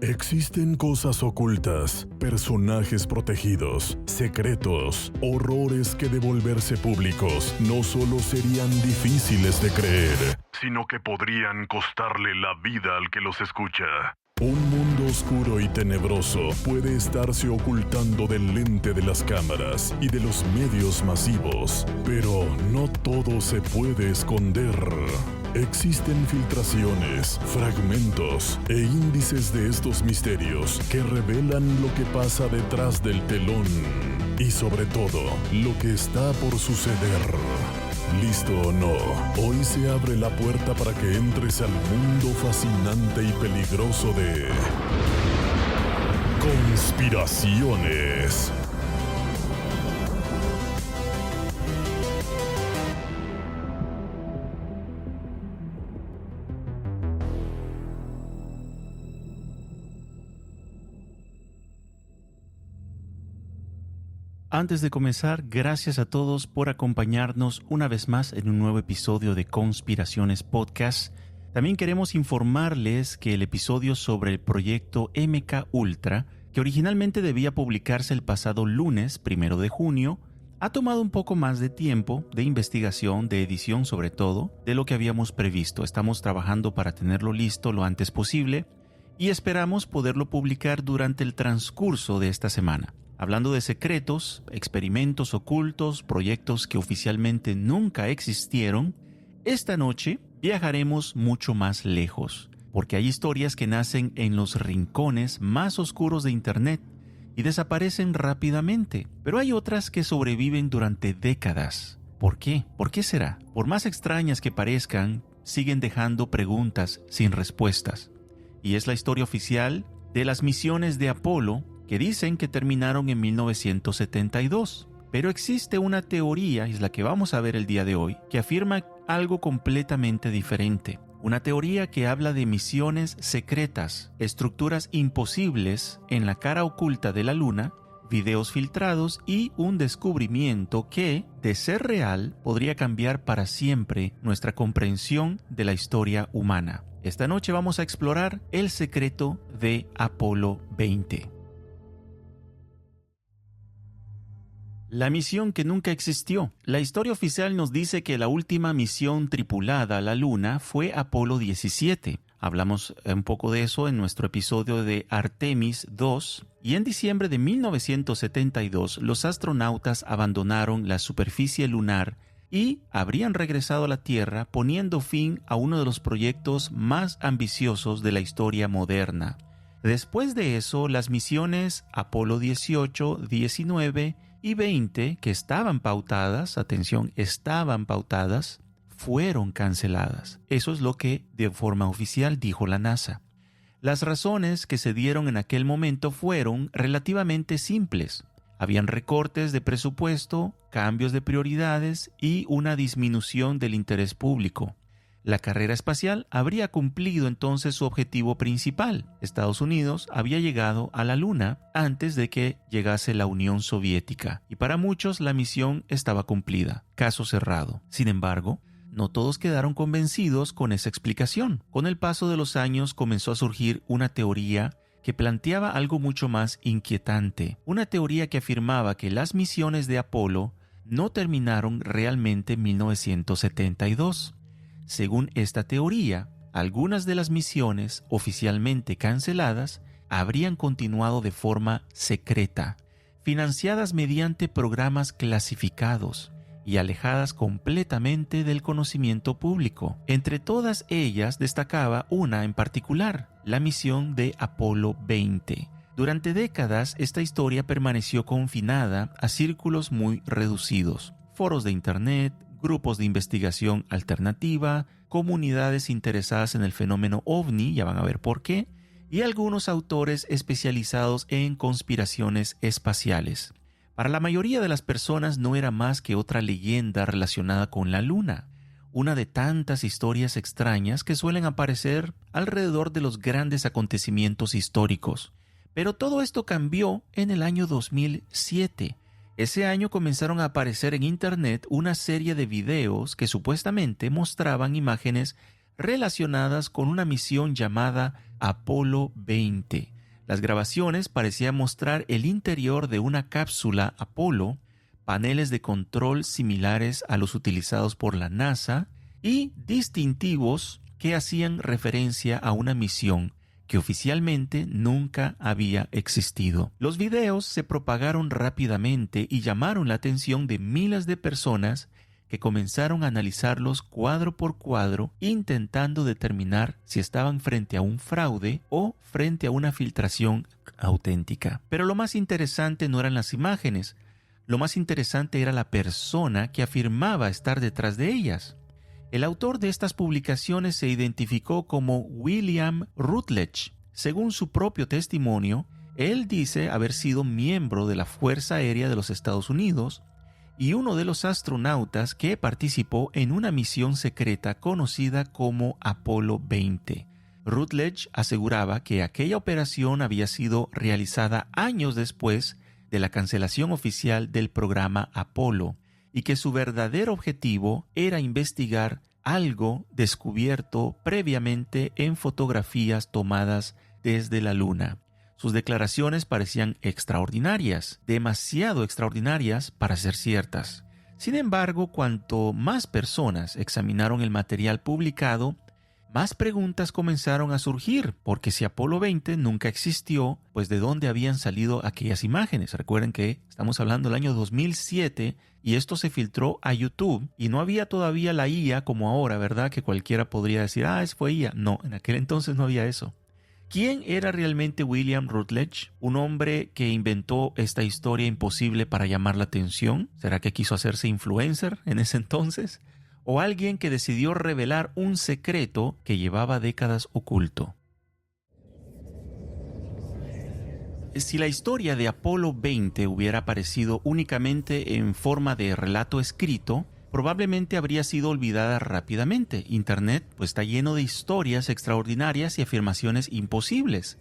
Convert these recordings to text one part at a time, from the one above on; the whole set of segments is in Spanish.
Existen cosas ocultas, personajes protegidos, secretos, horrores que de volverse públicos no solo serían difíciles de creer, sino que podrían costarle la vida al que los escucha. Un mundo oscuro y tenebroso puede estarse ocultando del lente de las cámaras y de los medios masivos, pero no todo se puede esconder. Existen filtraciones, fragmentos e índices de estos misterios que revelan lo que pasa detrás del telón y sobre todo, lo que está por suceder. ¿Listo o no? Hoy se abre la puerta para que entres al mundo fascinante y peligroso de conspiraciones. Antes de comenzar, gracias a todos por acompañarnos una vez más en un nuevo episodio de Conspiraciones Podcast. También queremos informarles que el episodio sobre el proyecto MK Ultra, que originalmente debía publicarse el pasado lunes 1 de junio, ha tomado un poco más de tiempo de investigación, de edición sobre todo, de lo que habíamos previsto. Estamos trabajando para tenerlo listo lo antes posible y esperamos poderlo publicar durante el transcurso de esta semana. Hablando de secretos, experimentos ocultos, proyectos que oficialmente nunca existieron, esta noche viajaremos mucho más lejos, porque hay historias que nacen en los rincones más oscuros de Internet y desaparecen rápidamente, pero hay otras que sobreviven durante décadas. ¿Por qué? ¿Por qué será? Por más extrañas que parezcan, siguen dejando preguntas sin respuestas. Y es la historia oficial de las misiones de Apolo, que dicen que terminaron en 1972. Pero existe una teoría, y es la que vamos a ver el día de hoy, que afirma algo completamente diferente. Una teoría que habla de misiones secretas, estructuras imposibles en la cara oculta de la Luna, videos filtrados y un descubrimiento que, de ser real, podría cambiar para siempre nuestra comprensión de la historia humana. Esta noche vamos a explorar el secreto de Apolo 20. La misión que nunca existió. La historia oficial nos dice que la última misión tripulada a la Luna fue Apolo 17. Hablamos un poco de eso en nuestro episodio de Artemis II. Y en diciembre de 1972, los astronautas abandonaron la superficie lunar y habrían regresado a la Tierra, poniendo fin a uno de los proyectos más ambiciosos de la historia moderna. Después de eso, las misiones Apolo 18, 19 y 20, que estaban pautadas, fueron canceladas. Eso es lo que de forma oficial dijo la NASA. Las razones que se dieron en aquel momento fueron relativamente simples. Habían recortes de presupuesto, cambios de prioridades y una disminución del interés público. La carrera espacial habría cumplido entonces su objetivo principal. Estados Unidos había llegado a la Luna antes de que llegase la Unión Soviética, y para muchos la misión estaba cumplida, caso cerrado. Sin embargo, no todos quedaron convencidos con esa explicación. Con el paso de los años comenzó a surgir una teoría que planteaba algo mucho más inquietante. Una teoría que afirmaba que las misiones de Apolo no terminaron realmente en 1972. Según esta teoría, algunas de las misiones oficialmente canceladas habrían continuado de forma secreta, financiadas mediante programas clasificados y alejadas completamente del conocimiento público. Entre todas ellas destacaba una en particular, la misión de Apolo 20. Durante décadas, esta historia permaneció confinada a círculos muy reducidos. Foros de Internet, grupos de investigación alternativa, comunidades interesadas en el fenómeno OVNI, ya van a ver por qué, y algunos autores especializados en conspiraciones espaciales. Para la mayoría de las personas no era más que otra leyenda relacionada con la Luna, una de tantas historias extrañas que suelen aparecer alrededor de los grandes acontecimientos históricos. Pero todo esto cambió en el año 2007. Ese año comenzaron a aparecer en Internet una serie de videos que supuestamente mostraban imágenes relacionadas con una misión llamada Apolo 20, Las grabaciones parecían mostrar el interior de una cápsula Apolo, paneles de control similares a los utilizados por la NASA y distintivos que hacían referencia a una misión que oficialmente nunca había existido. Los videos se propagaron rápidamente y llamaron la atención de miles de personas que comenzaron a analizarlos cuadro por cuadro, intentando determinar si estaban frente a un fraude o frente a una filtración auténtica. Pero lo más interesante no eran las imágenes, lo más interesante era la persona que afirmaba estar detrás de ellas. El autor de estas publicaciones se identificó como William Rutledge. Según su propio testimonio, él dice haber sido miembro de la Fuerza Aérea de los Estados Unidos y uno de los astronautas que participó en una misión secreta conocida como Apolo 20. Rutledge aseguraba que aquella operación había sido realizada años después de la cancelación oficial del programa Apolo y que su verdadero objetivo era investigar algo descubierto previamente en fotografías tomadas desde la Luna. Sus declaraciones parecían extraordinarias, demasiado extraordinarias para ser ciertas. Sin embargo, cuanto más personas examinaron el material publicado, más preguntas comenzaron a surgir, porque si Apolo 20 nunca existió, pues ¿de dónde habían salido aquellas imágenes? Recuerden que estamos hablando del año 2007 y esto se filtró a YouTube y no había todavía la IA como ahora, ¿verdad? Que cualquiera podría decir, fue IA. No, en aquel entonces no había eso. ¿Quién era realmente William Rutledge? ¿Un hombre que inventó esta historia imposible para llamar la atención? ¿Será que quiso hacerse influencer en ese entonces? ¿O alguien que decidió revelar un secreto que llevaba décadas oculto? Si la historia de Apolo 20 hubiera aparecido únicamente en forma de relato escrito, probablemente habría sido olvidada rápidamente. Internet pues está lleno de historias extraordinarias y afirmaciones imposibles.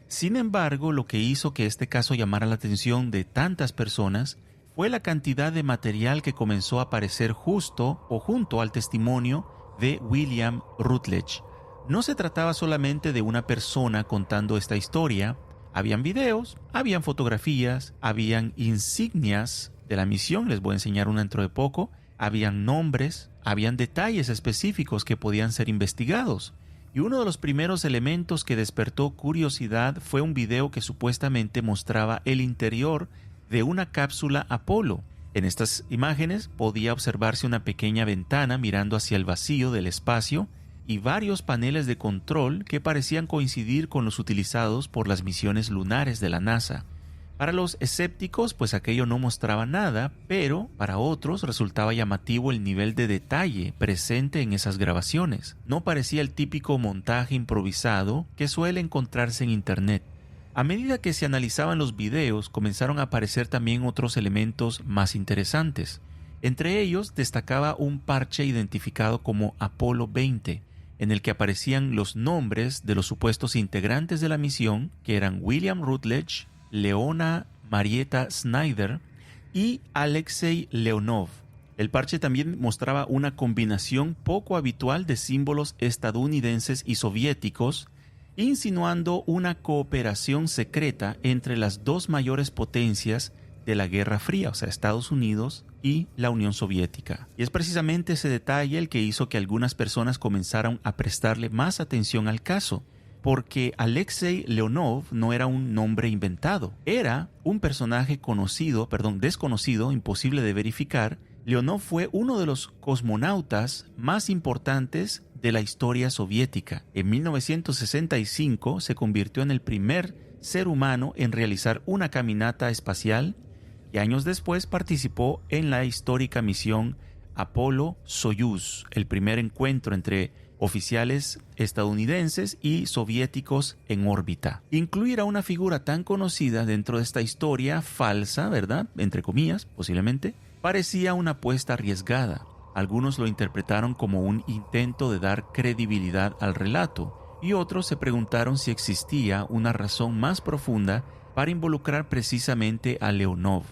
Sin embargo, lo que hizo que este caso llamara la atención de tantas personas fue la cantidad de material que comenzó a aparecer justo o junto al testimonio de William Rutledge. No se trataba solamente de una persona contando esta historia. Habían videos, habían fotografías, habían insignias de la misión, les voy a enseñar una dentro de poco, habían nombres, habían detalles específicos que podían ser investigados. Y uno de los primeros elementos que despertó curiosidad fue un video que supuestamente mostraba el interior de una cápsula Apolo. En estas imágenes podía observarse una pequeña ventana mirando hacia el vacío del espacio y varios paneles de control que parecían coincidir con los utilizados por las misiones lunares de la NASA. Para los escépticos, pues aquello no mostraba nada, pero para otros resultaba llamativo el nivel de detalle presente en esas grabaciones. No parecía el típico montaje improvisado que suele encontrarse en Internet. A medida que se analizaban los videos, comenzaron a aparecer también otros elementos más interesantes. Entre ellos destacaba un parche identificado como Apolo 20, en el que aparecían los nombres de los supuestos integrantes de la misión, que eran William Rutledge, Leona Marietta Snyder y Alexei Leonov. El parche también mostraba una combinación poco habitual de símbolos estadounidenses y soviéticos, insinuando una cooperación secreta entre las dos mayores potencias de la Guerra Fría, o sea, Estados Unidos y la Unión Soviética. Y es precisamente ese detalle el que hizo que algunas personas comenzaran a prestarle más atención al caso, porque Alexei Leonov no era un nombre inventado, era un personaje desconocido, imposible de verificar. Leonov fue uno de los cosmonautas más importantes de la historia soviética. En 1965 se convirtió en el primer ser humano en realizar una caminata espacial y años después participó en la histórica misión Apolo-Soyuz, el primer encuentro entre oficiales estadounidenses y soviéticos en órbita. Incluir a una figura tan conocida dentro de esta historia falsa, ¿verdad?, entre comillas, posiblemente, parecía una apuesta arriesgada. Algunos lo interpretaron como un intento de dar credibilidad al relato, y otros se preguntaron si existía una razón más profunda para involucrar precisamente a Leonov.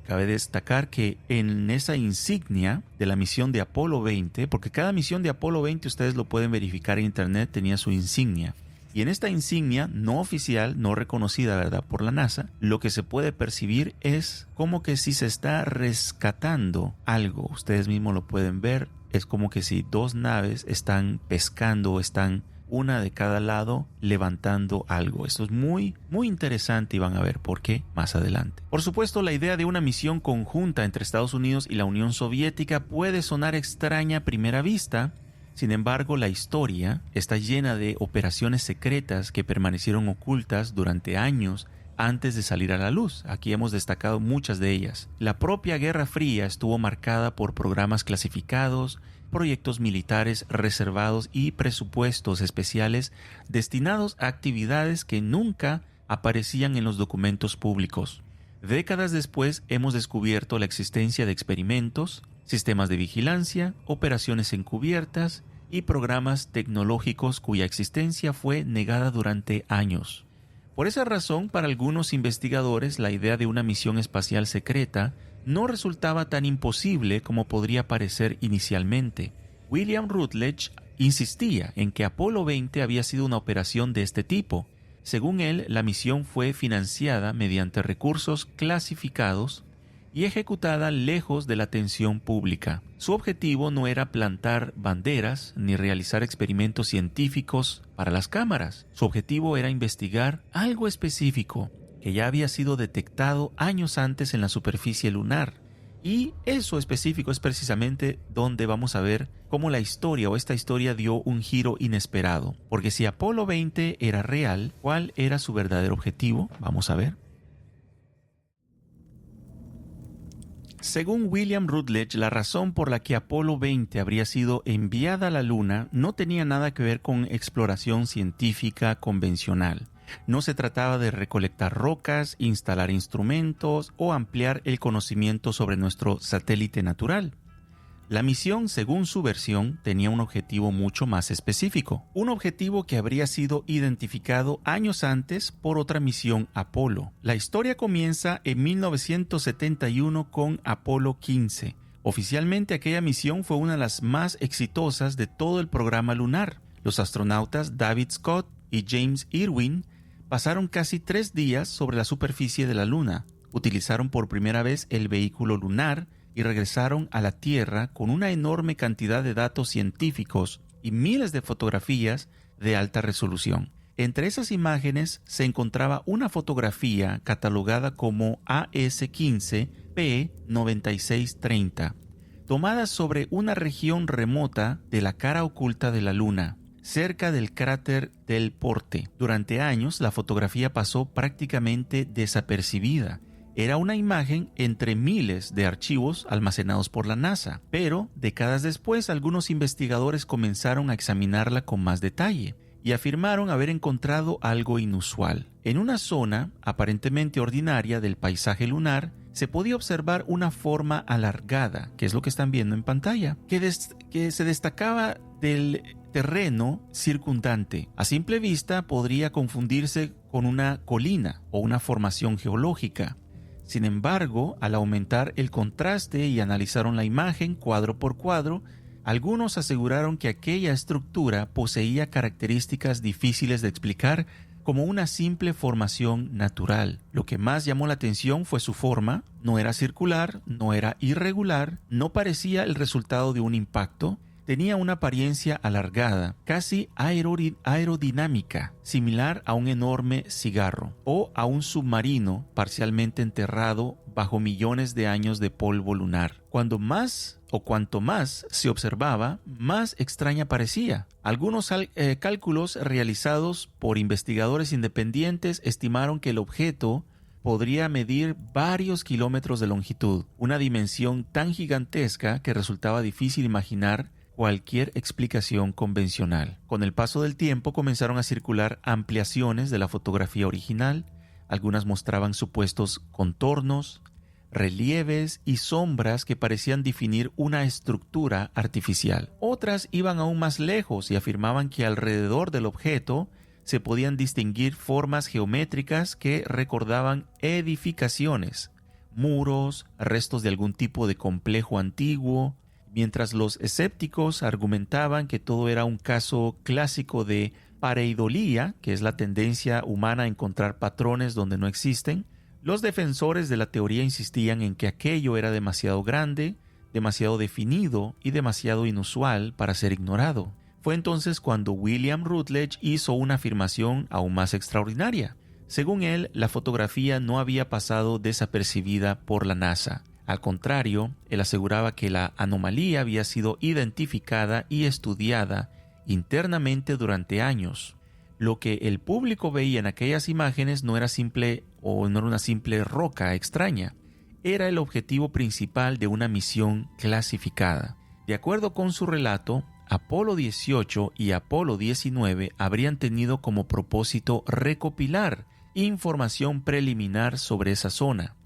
Cabe destacar que en esa insignia de la misión de Apolo 20, porque cada misión de Apolo 20 ustedes lo pueden verificar en internet, tenía su insignia. Y en esta insignia no oficial, no reconocida, ¿verdad?, por la NASA, lo que se puede percibir es como que si se está rescatando algo. Ustedes mismos lo pueden ver. Es como que si dos naves están pescando, están una de cada lado levantando algo. Esto es muy interesante y van a ver por qué más adelante. Por supuesto, la idea de una misión conjunta entre Estados Unidos y la Unión Soviética puede sonar extraña a primera vista. Sin embargo, la historia está llena de operaciones secretas que permanecieron ocultas durante años antes de salir a la luz. Aquí hemos destacado muchas de ellas. La propia Guerra Fría estuvo marcada por programas clasificados, proyectos militares reservados y presupuestos especiales destinados a actividades que nunca aparecían en los documentos públicos. Décadas después hemos descubierto la existencia de experimentos, sistemas de vigilancia, operaciones encubiertas y programas tecnológicos cuya existencia fue negada durante años. Por esa razón, para algunos investigadores, la idea de una misión espacial secreta no resultaba tan imposible como podría parecer inicialmente. William Rutledge insistía en que Apolo 20 había sido una operación de este tipo. Según él, la misión fue financiada mediante recursos clasificados y ejecutada lejos de la atención pública. Su objetivo no era plantar banderas ni realizar experimentos científicos para las cámaras. Su objetivo era investigar algo específico que ya había sido detectado años antes en la superficie lunar. Y eso específico es precisamente donde vamos a ver cómo la historia o esta historia dio un giro inesperado. Porque si Apolo 20 era real, ¿cuál era su verdadero objetivo? Vamos a ver. Según William Rutledge, la razón por la que Apolo 20 habría sido enviada a la Luna no tenía nada que ver con exploración científica convencional. No se trataba de recolectar rocas, instalar instrumentos o ampliar el conocimiento sobre nuestro satélite natural. La misión, según su versión, tenía un objetivo mucho más específico, un objetivo que habría sido identificado años antes por otra misión Apolo. La historia comienza en 1971 con Apolo 15. Oficialmente aquella misión fue una de las más exitosas de todo el programa lunar. Los astronautas David Scott y James Irwin pasaron casi 3 días sobre la superficie de la Luna. Utilizaron por primera vez el vehículo lunar y regresaron a la Tierra con una enorme cantidad de datos científicos y miles de fotografías de alta resolución. Entre esas imágenes se encontraba una fotografía catalogada como AS-15P9630, tomada sobre una región remota de la cara oculta de la Luna, cerca del cráter del Porte. Durante años, la fotografía pasó prácticamente desapercibida. Era una imagen entre miles de archivos almacenados por la NASA, pero décadas después algunos investigadores comenzaron a examinarla con más detalle y afirmaron haber encontrado algo inusual. En una zona aparentemente ordinaria del paisaje lunar se podía observar una forma alargada, que es lo que están viendo en pantalla, que se destacaba del terreno circundante. A simple vista podría confundirse con una colina o una formación geológica. Sin embargo, al aumentar el contraste y analizaron la imagen cuadro por cuadro, algunos aseguraron que aquella estructura poseía características difíciles de explicar como una simple formación natural. Lo que más llamó la atención fue su forma. No era circular, no era irregular, no parecía el resultado de un impacto. Tenía una apariencia alargada, casi aerodinámica, similar a un enorme cigarro o a un submarino parcialmente enterrado bajo millones de años de polvo lunar. Cuanto más se observaba, más extraña parecía. Algunos cálculos realizados por investigadores independientes estimaron que el objeto podría medir varios kilómetros de longitud, una dimensión tan gigantesca que resultaba difícil imaginar cualquier explicación convencional. Con el paso del tiempo comenzaron a circular ampliaciones de la fotografía original. Algunas mostraban supuestos contornos, relieves y sombras que parecían definir una estructura artificial. Otras iban aún más lejos y afirmaban que alrededor del objeto se podían distinguir formas geométricas que recordaban edificaciones, muros, restos de algún tipo de complejo antiguo Mientras los escépticos argumentaban que todo era un caso clásico de pareidolía, que es la tendencia humana a encontrar patrones donde no existen, los defensores de la teoría insistían en que aquello era demasiado grande, demasiado definido y demasiado inusual para ser ignorado. Fue entonces cuando William Rutledge hizo una afirmación aún más extraordinaria. Según él, la fotografía no había pasado desapercibida por la NASA. Al contrario, él aseguraba que la anomalía había sido identificada y estudiada internamente durante años. Lo que el público veía en aquellas imágenes no era una simple roca extraña. Era el objetivo principal de una misión clasificada. De acuerdo con su relato, Apolo 18 y Apolo 19 habrían tenido como propósito recopilar información preliminar sobre esa zona,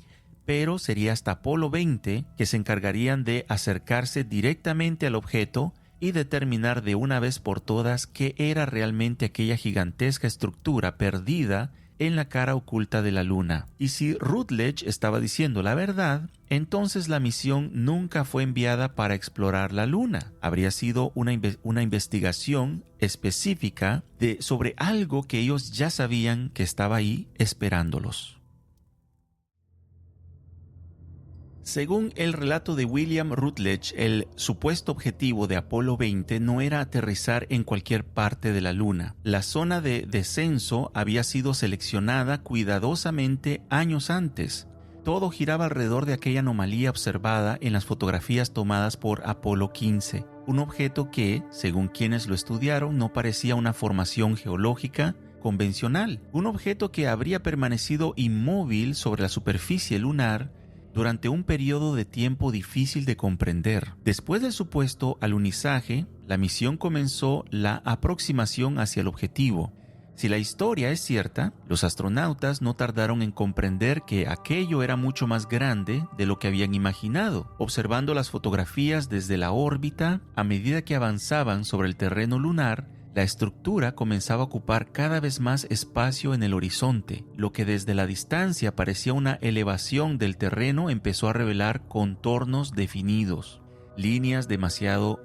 pero sería hasta Apolo 20 que se encargarían de acercarse directamente al objeto y determinar de una vez por todas qué era realmente aquella gigantesca estructura perdida en la cara oculta de la Luna. Y si Rutledge estaba diciendo la verdad, entonces la misión nunca fue enviada para explorar la Luna. Habría sido una investigación específica sobre algo que ellos ya sabían que estaba ahí esperándolos. Según el relato de William Rutledge, el supuesto objetivo de Apolo 20 no era aterrizar en cualquier parte de la Luna. La zona de descenso había sido seleccionada cuidadosamente años antes. Todo giraba alrededor de aquella anomalía observada en las fotografías tomadas por Apolo 15, un objeto que, según quienes lo estudiaron, no parecía una formación geológica convencional, un objeto que habría permanecido inmóvil sobre la superficie lunar durante un periodo de tiempo difícil de comprender. Después del supuesto alunizaje, la misión comenzó la aproximación hacia el objetivo. Si la historia es cierta, los astronautas no tardaron en comprender que aquello era mucho más grande de lo que habían imaginado. Observando las fotografías desde la órbita, a medida que avanzaban sobre el terreno lunar, la estructura comenzaba a ocupar cada vez más espacio en el horizonte. Lo que desde la distancia parecía una elevación del terreno empezó a revelar contornos definidos, líneas demasiado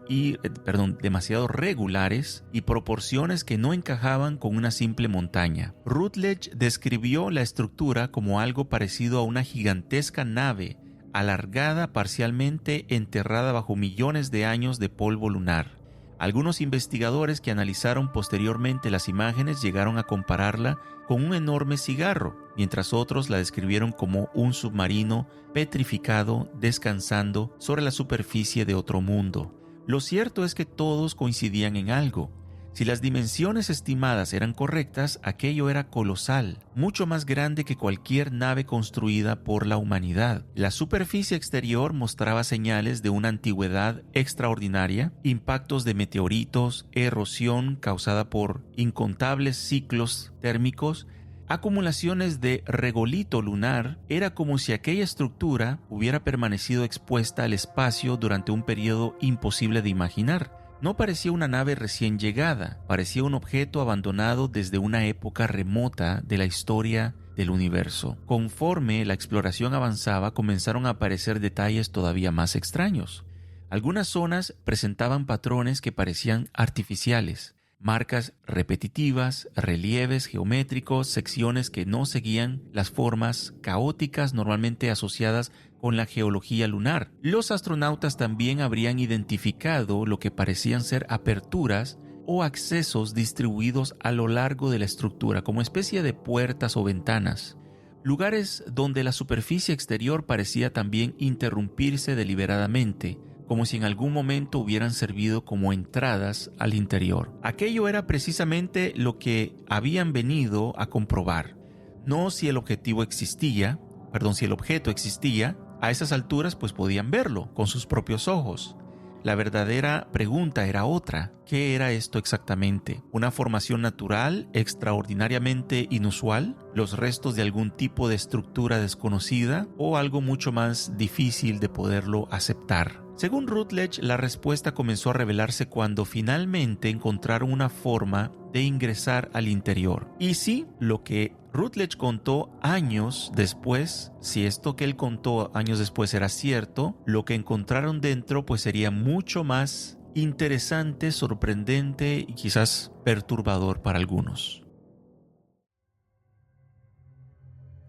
regulares y proporciones que no encajaban con una simple montaña. Rutledge describió la estructura como algo parecido a una gigantesca nave alargada, parcialmente enterrada bajo millones de años de polvo lunar. Algunos investigadores que analizaron posteriormente las imágenes llegaron a compararla con un enorme cigarro, mientras otros la describieron como un submarino petrificado descansando sobre la superficie de otro mundo. Lo cierto es que todos coincidían en algo. Si las dimensiones estimadas eran correctas, aquello era colosal, mucho más grande que cualquier nave construida por la humanidad. La superficie exterior mostraba señales de una antigüedad extraordinaria, impactos de meteoritos, erosión causada por incontables ciclos térmicos, acumulaciones de regolito lunar. Era como si aquella estructura hubiera permanecido expuesta al espacio durante un periodo imposible de imaginar. No parecía una nave recién llegada, parecía un objeto abandonado desde una época remota de la historia del universo. Conforme la exploración avanzaba, comenzaron a aparecer detalles todavía más extraños. Algunas zonas presentaban patrones que parecían artificiales, marcas repetitivas, relieves geométricos, secciones que no seguían las formas caóticas normalmente asociadas con la geología lunar. Los astronautas también habrían identificado lo que parecían ser aperturas o accesos distribuidos a lo largo de la estructura, como especie de puertas o ventanas. Lugares donde la superficie exterior parecía también interrumpirse deliberadamente, como si en algún momento hubieran servido como entradas al interior. Aquello era precisamente lo que habían venido a comprobar. No si el objeto existía, a esas alturas pues podían verlo con sus propios ojos. La verdadera pregunta era otra. ¿Qué era esto exactamente? ¿Una formación natural extraordinariamente inusual? ¿Los restos de algún tipo de estructura desconocida? ¿O algo mucho más difícil de poderlo aceptar? Según Rutledge, la respuesta comenzó a revelarse cuando finalmente encontraron una forma de ingresar al interior. Y sí, lo que Rutledge contó años después, si esto que él contó años después era cierto, lo que encontraron dentro pues sería mucho más interesante, sorprendente y quizás perturbador para algunos.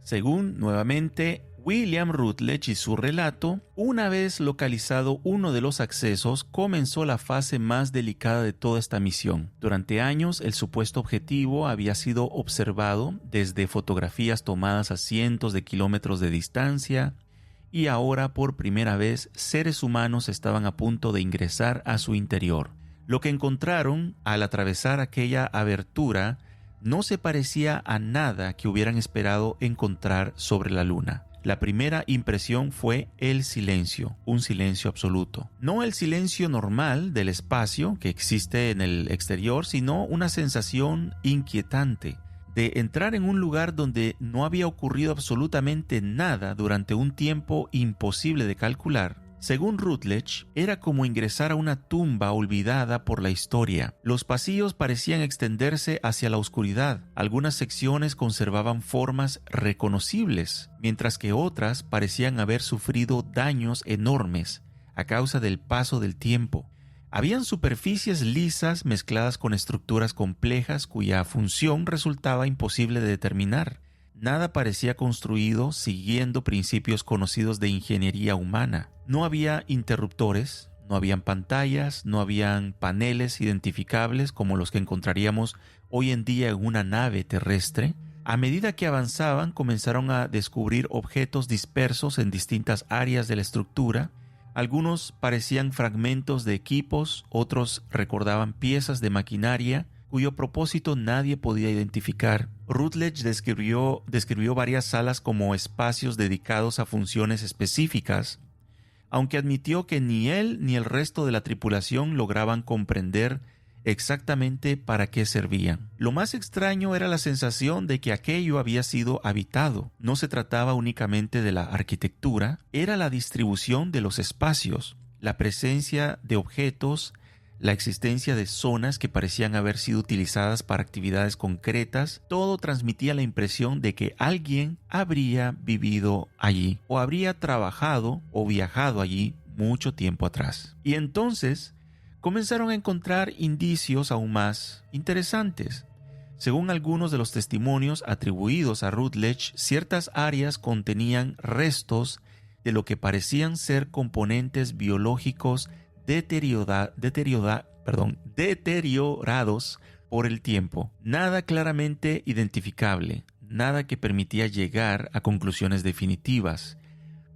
Según, nuevamente, William Rutledge y su relato, una vez localizado uno de los accesos, comenzó la fase más delicada de toda esta misión. Durante años, el supuesto objetivo había sido observado desde fotografías tomadas a cientos de kilómetros de distancia, y ahora, por primera vez, seres humanos estaban a punto de ingresar a su interior. Lo que encontraron al atravesar aquella abertura no se parecía a nada que hubieran esperado encontrar sobre la Luna. La primera impresión fue el silencio, un silencio absoluto. No el silencio normal del espacio que existe en el exterior, sino una sensación inquietante de entrar en un lugar donde no había ocurrido absolutamente nada durante un tiempo imposible de calcular. Según Rutledge, era como ingresar a una tumba olvidada por la historia. Los pasillos parecían extenderse hacia la oscuridad. Algunas secciones conservaban formas reconocibles, mientras que otras parecían haber sufrido daños enormes a causa del paso del tiempo. Habían superficies lisas mezcladas con estructuras complejas cuya función resultaba imposible de determinar. Nada parecía construido siguiendo principios conocidos de ingeniería humana. No había interruptores, no habían pantallas, no habían paneles identificables como los que encontraríamos hoy en día en una nave terrestre. A medida que avanzaban, comenzaron a descubrir objetos dispersos en distintas áreas de la estructura. Algunos parecían fragmentos de equipos, otros recordaban piezas de maquinaria cuyo propósito nadie podía identificar. Rutledge describió varias salas como espacios dedicados a funciones específicas, aunque admitió que ni él ni el resto de la tripulación lograban comprender exactamente para qué servían. Lo más extraño era la sensación de que aquello había sido habitado. No se trataba únicamente de la arquitectura, era la distribución de los espacios, la presencia de objetos, la existencia de zonas que parecían haber sido utilizadas para actividades concretas. Todo transmitía la impresión de que alguien habría vivido allí o habría trabajado o viajado allí mucho tiempo atrás. Y entonces comenzaron a encontrar indicios aún más interesantes. Según algunos de los testimonios atribuidos a Rutledge, ciertas áreas contenían restos de lo que parecían ser componentes biológicos deteriorados por el tiempo. Nada claramente identificable, nada que permitía llegar a conclusiones definitivas,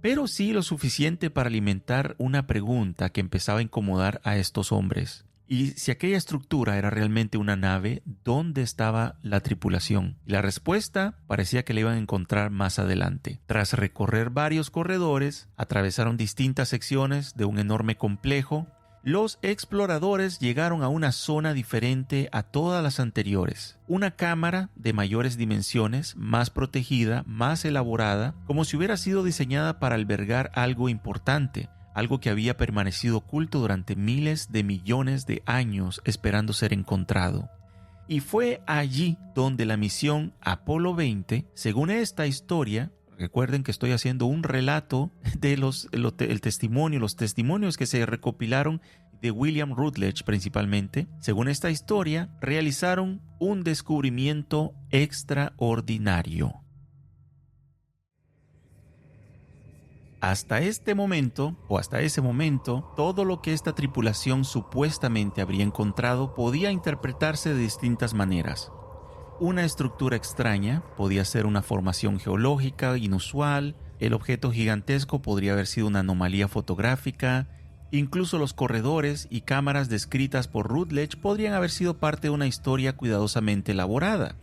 pero sí lo suficiente para alimentar una pregunta que empezaba a incomodar a estos hombres. Y si aquella estructura era realmente una nave, ¿dónde estaba la tripulación? Y la respuesta parecía que la iban a encontrar más adelante. Tras recorrer varios corredores, atravesaron distintas secciones de un enorme complejo. Los exploradores llegaron a una zona diferente a todas las anteriores. Una cámara de mayores dimensiones, más protegida, más elaborada, como si hubiera sido diseñada para albergar algo importante. Algo que había permanecido oculto durante miles de millones de años esperando ser encontrado. Y fue allí donde la misión Apolo 20, según esta historia, recuerden que estoy haciendo un relato de los testimonios que se recopilaron de William Rutledge principalmente. Según esta historia, realizaron un descubrimiento extraordinario. Hasta ese momento, todo lo que esta tripulación supuestamente habría encontrado podía interpretarse de distintas maneras. Una estructura extraña podía ser una formación geológica inusual, el objeto gigantesco podría haber sido una anomalía fotográfica, incluso los corredores y cámaras descritas por Rutledge podrían haber sido parte de una historia cuidadosamente elaborada.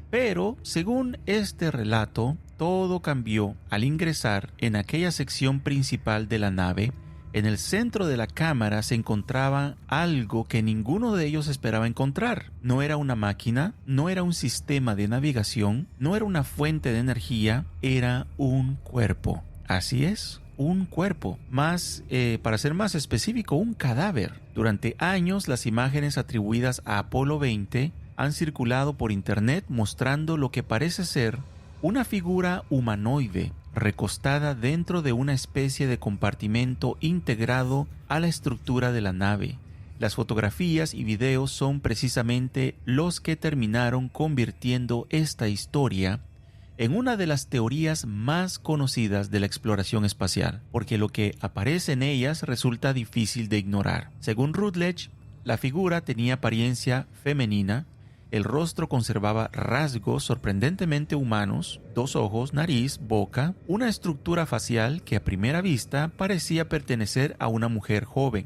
Pero, según este relato, todo cambió al ingresar en aquella sección principal de la nave. En el centro de la cámara se encontraba algo que ninguno de ellos esperaba encontrar. No era una máquina, no era un sistema de navegación, no era una fuente de energía, era un cuerpo. Así es, un cuerpo. Para ser más específico, un cadáver. Durante años, las imágenes atribuidas a Apolo 20 han circulado por internet mostrando lo que parece ser una figura humanoide recostada dentro de una especie de compartimento integrado a la estructura de la nave. Las fotografías y videos son precisamente los que terminaron convirtiendo esta historia en una de las teorías más conocidas de la exploración espacial, porque lo que aparece en ellas resulta difícil de ignorar. Según Rutledge, la figura tenía apariencia femenina, el rostro conservaba rasgos sorprendentemente humanos, 2 ojos, nariz, boca, una estructura facial que a primera vista parecía pertenecer a una mujer joven.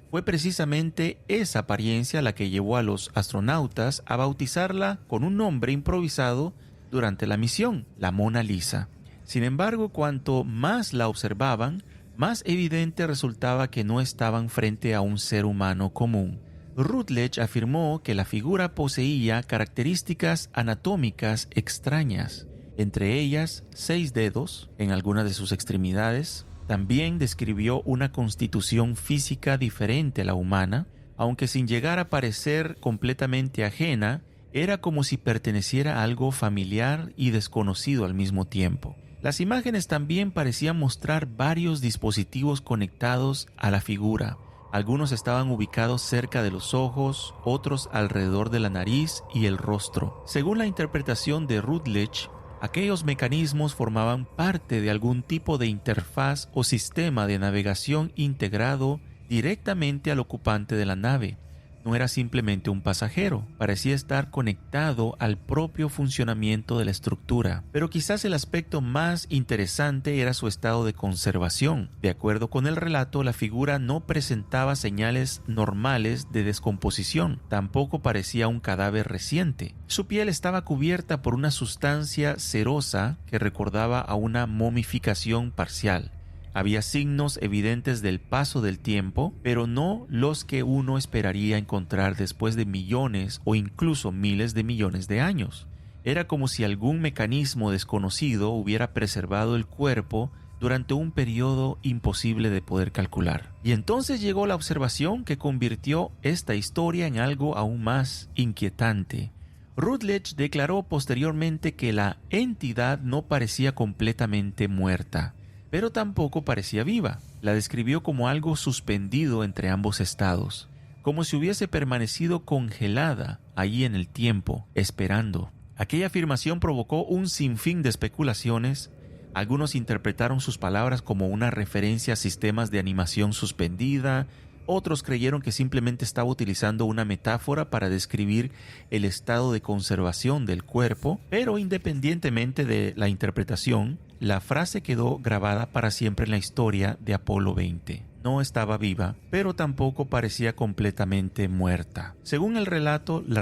Fue precisamente esa apariencia la que llevó a los astronautas a bautizarla con un nombre improvisado durante la misión, la Mona Lisa. Sin embargo, cuanto más la observaban, más evidente resultaba que no estaban frente a un ser humano común. Rutledge afirmó que la figura poseía características anatómicas extrañas, entre ellas 6 dedos en algunas de sus extremidades. También describió una constitución física diferente a la humana, aunque sin llegar a parecer completamente ajena, era como si perteneciera a algo familiar y desconocido al mismo tiempo. Las imágenes también parecían mostrar varios dispositivos conectados a la figura. Algunos estaban ubicados cerca de los ojos, otros alrededor de la nariz y el rostro. Según la interpretación de Rutledge, aquellos mecanismos formaban parte de algún tipo de interfaz o sistema de navegación integrado directamente al ocupante de la nave. No era simplemente un pasajero, parecía estar conectado al propio funcionamiento de la estructura. Pero quizás el aspecto más interesante era su estado de conservación. De acuerdo con el relato, la figura no presentaba señales normales de descomposición, tampoco parecía un cadáver reciente. Su piel estaba cubierta por una sustancia cerosa que recordaba a una momificación parcial. Había signos evidentes del paso del tiempo, pero no los que uno esperaría encontrar después de millones o incluso miles de millones de años. Era como si algún mecanismo desconocido hubiera preservado el cuerpo durante un periodo imposible de poder calcular. Y entonces llegó la observación que convirtió esta historia en algo aún más inquietante. Rutledge declaró posteriormente que la entidad no parecía completamente muerta, pero tampoco parecía viva. La describió como algo suspendido entre ambos estados, como si hubiese permanecido congelada allí en el tiempo, esperando. Aquella afirmación provocó un sinfín de especulaciones. Algunos interpretaron sus palabras como una referencia a sistemas de animación suspendida. Otros creyeron que simplemente estaba utilizando una metáfora para describir el estado de conservación del cuerpo, pero independientemente de la interpretación, la frase quedó grabada para siempre en la historia de Apolo 20. No estaba viva, pero tampoco parecía completamente muerta. Según el relato, la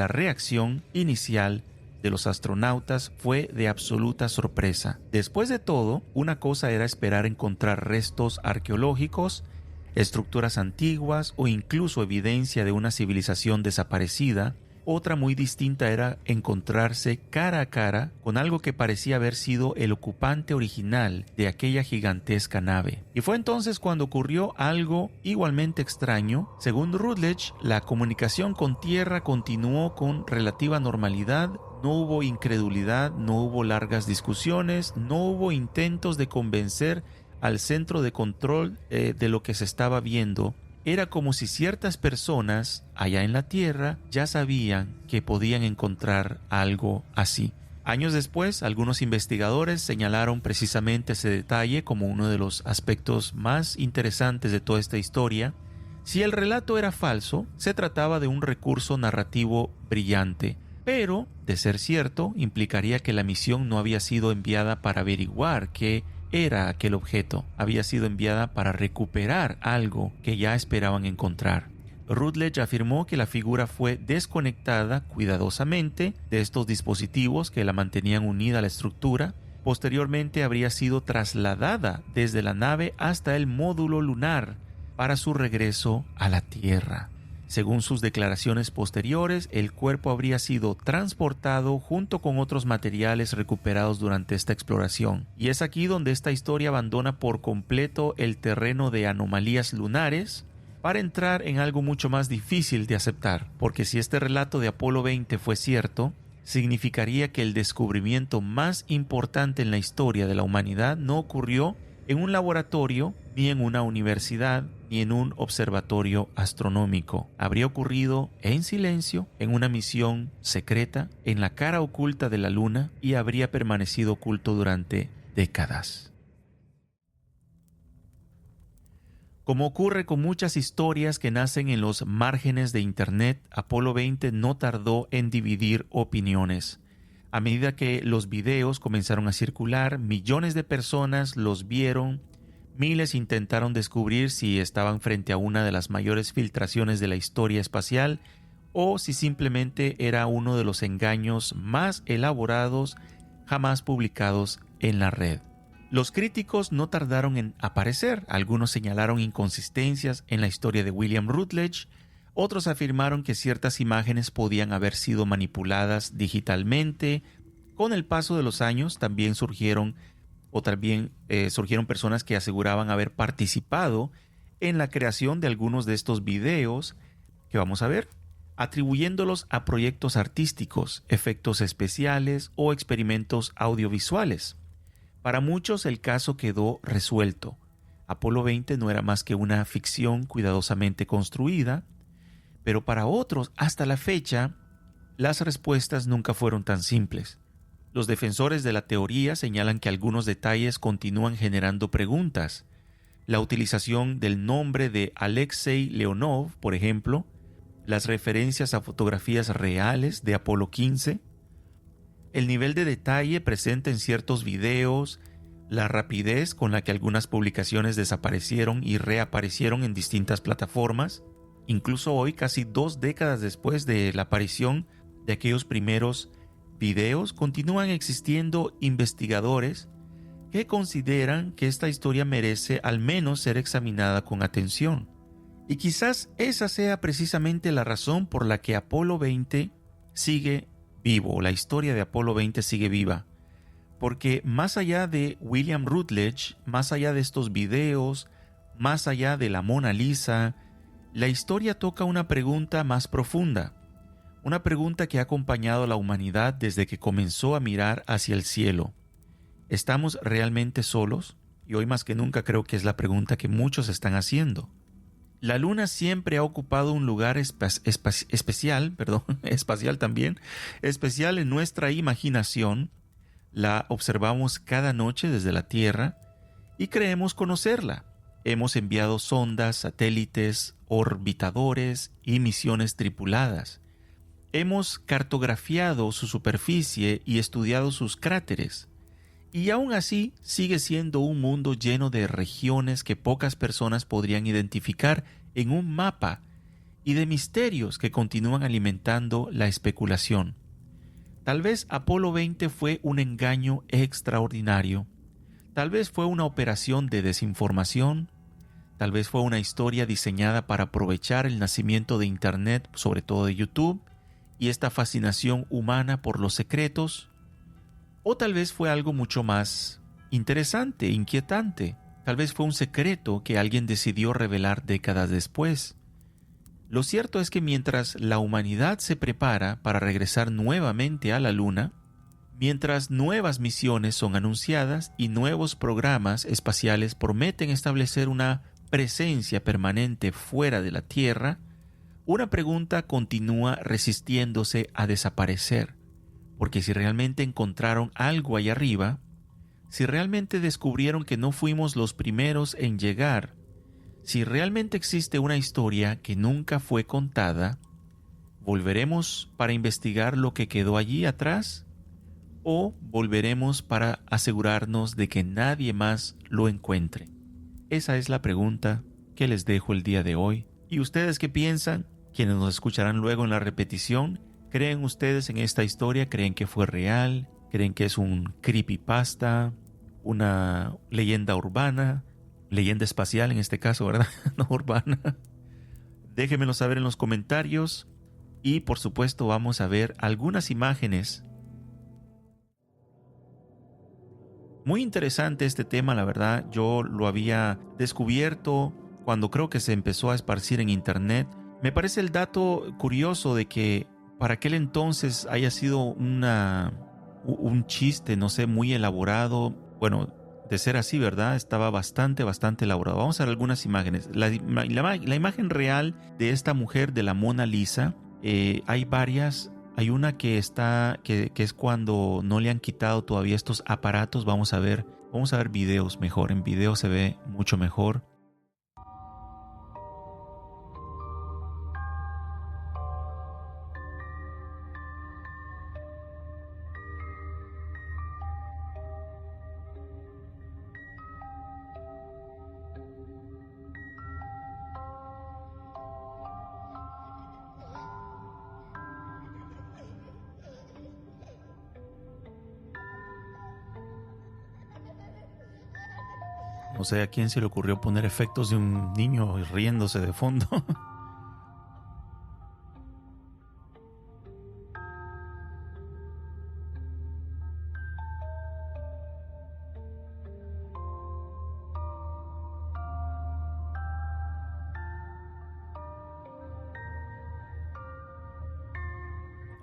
reacción inicial de los astronautas fue de absoluta sorpresa. Después de todo, una cosa era esperar encontrar restos arqueológicos, estructuras antiguas o incluso evidencia de una civilización desaparecida. Otra muy distinta era encontrarse cara a cara con algo que parecía haber sido el ocupante original de aquella gigantesca nave. Y fue entonces cuando ocurrió algo igualmente extraño. Según Rutledge, la comunicación con Tierra continuó con relativa normalidad. No hubo incredulidad, no hubo largas discusiones, no hubo intentos de convencer al centro de control de lo que se estaba viendo. Era como si ciertas personas allá en la Tierra ya sabían que podían encontrar algo así. Años después, algunos investigadores señalaron precisamente ese detalle como uno de los aspectos más interesantes de toda esta historia. Si el relato era falso, se trataba de un recurso narrativo brillante, pero, de ser cierto, implicaría que la misión no había sido enviada para averiguar qué era aquel objeto, había sido enviada para recuperar algo que ya esperaban encontrar. Rutledge afirmó que la figura fue desconectada cuidadosamente de estos dispositivos que la mantenían unida a la estructura. Posteriormente habría sido trasladada desde la nave hasta el módulo lunar para su regreso a la Tierra. Según sus declaraciones posteriores, el cuerpo habría sido transportado junto con otros materiales recuperados durante esta exploración. Y es aquí donde esta historia abandona por completo el terreno de anomalías lunares para entrar en algo mucho más difícil de aceptar, porque si este relato de Apolo 20 fue cierto, significaría que el descubrimiento más importante en la historia de la humanidad no ocurrió en un laboratorio, ni en una universidad, ni en un observatorio astronómico. Habría ocurrido en silencio, en una misión secreta, en la cara oculta de la Luna, y habría permanecido oculto durante décadas. Como ocurre con muchas historias que nacen en los márgenes de Internet, Apolo 20 no tardó en dividir opiniones. A medida que los videos comenzaron a circular, millones de personas los vieron, miles intentaron descubrir si estaban frente a una de las mayores filtraciones de la historia espacial o si simplemente era uno de los engaños más elaborados jamás publicados en la red. Los críticos no tardaron en aparecer. Algunos señalaron inconsistencias en la historia de William Rutledge, otros afirmaron que ciertas imágenes podían haber sido manipuladas digitalmente. Con el paso de los años también surgieron personas que aseguraban haber participado en la creación de algunos de estos videos que vamos a ver, atribuyéndolos a proyectos artísticos, efectos especiales o experimentos audiovisuales. Para muchos el caso quedó resuelto. Apolo 20 no era más que una ficción cuidadosamente construida, pero para otros, hasta la fecha, las respuestas nunca fueron tan simples. Los defensores de la teoría señalan que algunos detalles continúan generando preguntas. La utilización del nombre de Alexei Leonov, por ejemplo, las referencias a fotografías reales de Apolo 15, el nivel de detalle presente en ciertos videos, la rapidez con la que algunas publicaciones desaparecieron y reaparecieron en distintas plataformas. Incluso hoy, casi 2 décadas después de la aparición de aquellos primeros videos, continúan existiendo investigadores que consideran que esta historia merece al menos ser examinada con atención. Y quizás esa sea precisamente la razón por la que Apolo 20 sigue vivo, la historia de Apolo 20 sigue viva, porque más allá de William Rutledge, más allá de estos videos, más allá de la Mona Lisa, la historia toca una pregunta más profunda, una pregunta que ha acompañado a la humanidad desde que comenzó a mirar hacia el cielo. ¿Estamos realmente solos? Y hoy más que nunca creo que es la pregunta que muchos están haciendo. La Luna siempre ha ocupado un lugar espacial en nuestra imaginación. La observamos cada noche desde la Tierra y creemos conocerla. Hemos enviado sondas, satélites, orbitadores y misiones tripuladas. Hemos cartografiado su superficie y estudiado sus cráteres. Y aún así sigue siendo un mundo lleno de regiones que pocas personas podrían identificar en un mapa y de misterios que continúan alimentando la especulación. Tal vez Apolo 20 fue un engaño extraordinario. Tal vez fue una operación de desinformación. Tal vez fue una historia diseñada para aprovechar el nacimiento de Internet, sobre todo de YouTube, y esta fascinación humana por los secretos. O tal vez fue algo mucho más interesante, inquietante. Tal vez fue un secreto que alguien decidió revelar décadas después. Lo cierto es que mientras la humanidad se prepara para regresar nuevamente a la Luna, mientras nuevas misiones son anunciadas y nuevos programas espaciales prometen establecer una presencia permanente fuera de la Tierra, una pregunta continúa resistiéndose a desaparecer. Porque si realmente encontraron algo allá arriba, si realmente descubrieron que no fuimos los primeros en llegar, si realmente existe una historia que nunca fue contada, ¿volveremos para investigar lo que quedó allí atrás? ¿O volveremos para asegurarnos de que nadie más lo encuentre? Esa es la pregunta que les dejo el día de hoy. ¿Y ustedes qué piensan? Quienes nos escucharán luego en la repetición, ¿creen ustedes en esta historia? ¿Creen que fue real? ¿Creen que es un creepypasta? ¿Una leyenda urbana? Leyenda espacial en este caso, ¿verdad? No urbana. Déjenmelo saber en los comentarios. Y por supuesto vamos a ver algunas imágenes. Muy interesante este tema, la verdad. Yo lo había descubierto cuando creo que se empezó a esparcir en internet. Me parece el dato curioso de que para aquel entonces haya sido un chiste, no sé, muy elaborado. Bueno, de ser así, ¿verdad? Estaba bastante elaborado. Vamos a ver algunas imágenes. La imagen real de esta mujer, de la Mona Lisa, hay varias. Hay una que es cuando no le han quitado todavía estos aparatos. Vamos a ver videos mejor. En video se ve mucho mejor. No sé a quién se le ocurrió poner efectos de un niño riéndose de fondo.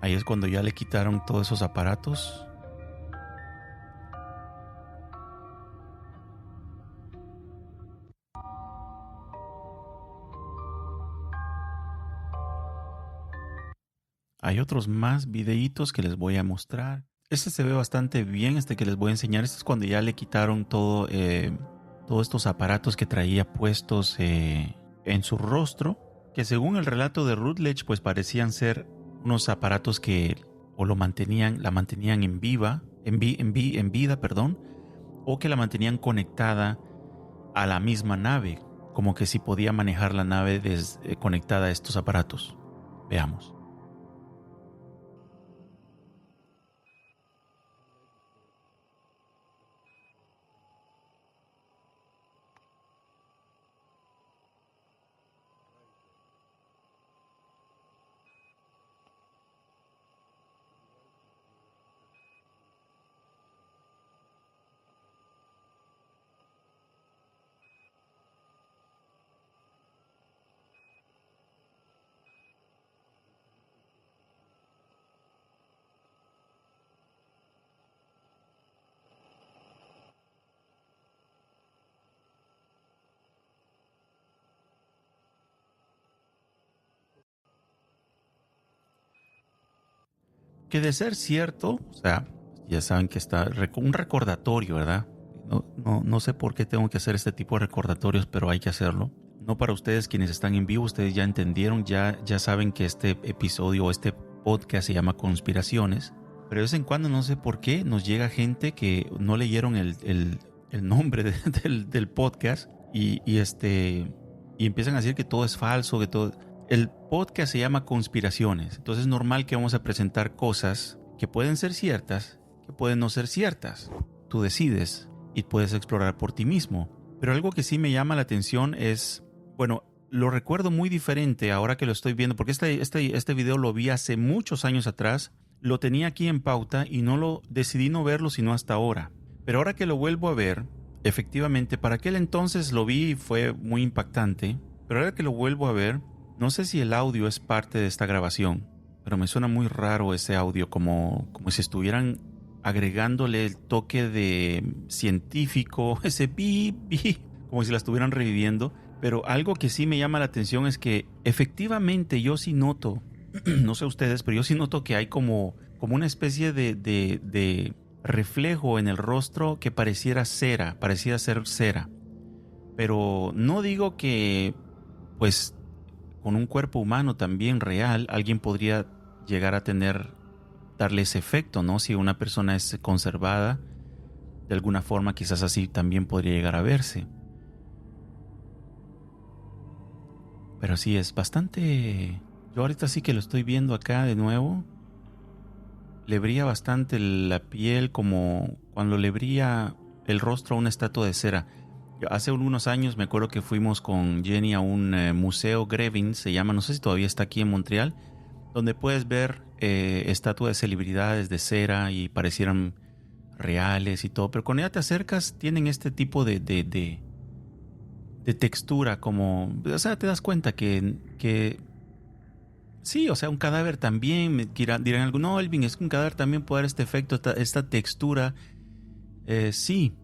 Ahí es cuando ya le quitaron todos esos aparatos. Hay otros más videitos que les voy a mostrar. Este se ve bastante bien, este que les voy a enseñar. Este es cuando ya le quitaron todos estos aparatos que traía puestos en su rostro, que según el relato de Rutledge, pues parecían ser unos aparatos que o la mantenían en vida, perdón, o que la mantenían conectada a la misma nave, como que si podía manejar la nave conectada a estos aparatos. Veamos. Que de ser cierto, o sea, ya saben que está un recordatorio, ¿verdad? No sé por qué tengo que hacer este tipo de recordatorios, pero hay que hacerlo. No para ustedes quienes están en vivo, ustedes ya entendieron, ya saben que este episodio o este podcast se llama Conspiraciones, pero de vez en cuando no sé por qué nos llega gente que no leyeron el nombre del podcast y empiezan a decir que todo es falso, que todo... El podcast se llama Conspiraciones, entonces es normal que vamos a presentar cosas que pueden ser ciertas, que pueden no ser ciertas. Tú decides y puedes explorar por ti mismo. Pero algo que sí me llama la atención es, bueno, lo recuerdo muy diferente ahora que lo estoy viendo, porque este video lo vi hace muchos años atrás, lo tenía aquí en pauta y decidí no verlo sino hasta ahora. Pero ahora que lo vuelvo a ver, efectivamente, para aquel entonces lo vi y fue muy impactante, pero ahora que lo vuelvo a ver, no sé si el audio es parte de esta grabación, pero me suena muy raro ese audio, como si estuvieran agregándole el toque de científico, ese pi, como si la estuvieran reviviendo. Pero algo que sí me llama la atención es que efectivamente yo sí noto, no sé ustedes, pero yo sí noto que hay como una especie de reflejo en el rostro que pareciera ser cera. Pero no digo que, pues, con un cuerpo humano también real, alguien podría llegar a darle ese efecto, ¿no? Si una persona es conservada, de alguna forma quizás así también podría llegar a verse. Pero sí, es bastante... Yo ahorita sí que lo estoy viendo acá de nuevo. Le brilla bastante la piel, como cuando le brilla el rostro a una estatua de cera. Hace unos años me acuerdo que fuimos con Jenny a un museo, Grevin se llama, no sé si todavía está aquí en Montreal, donde puedes ver estatuas de celebridades de cera y parecieran reales y todo, pero cuando ya te acercas tienen este tipo de de textura, como, o sea, te das cuenta que sí, o sea, un cadáver también, dirán algunos, no, Elvin, es que un cadáver también puede dar este efecto, esta textura. Sí,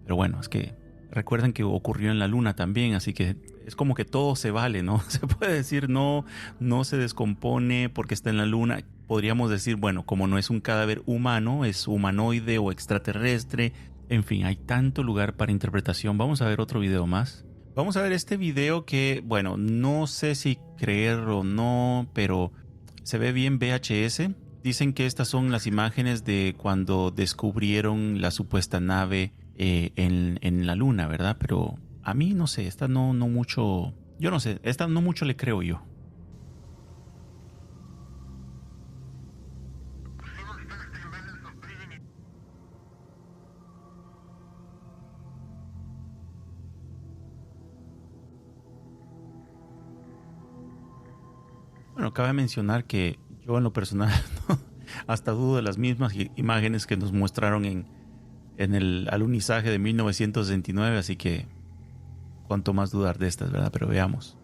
pero bueno, es que recuerden que ocurrió en la luna también, así que es como que todo se vale, ¿no? Se puede decir no, no se descompone porque está en la luna. Podríamos decir, bueno, como no es un cadáver humano, es humanoide o extraterrestre. En fin, hay tanto lugar para interpretación. Vamos a ver otro video más. Vamos a ver este video que, bueno, no sé si creer o no, pero se ve bien VHS. Dicen que estas son las imágenes de cuando descubrieron la supuesta nave en la luna, ¿verdad? Pero a mí no sé, esta no mucho, yo no sé, esta no mucho le creo yo. Bueno, cabe mencionar que yo en lo personal ¿no? Hasta dudo de las mismas imágenes que nos mostraron en el alunizaje de 1969, así que cuánto más dudar de estas, ¿verdad? Pero veamos.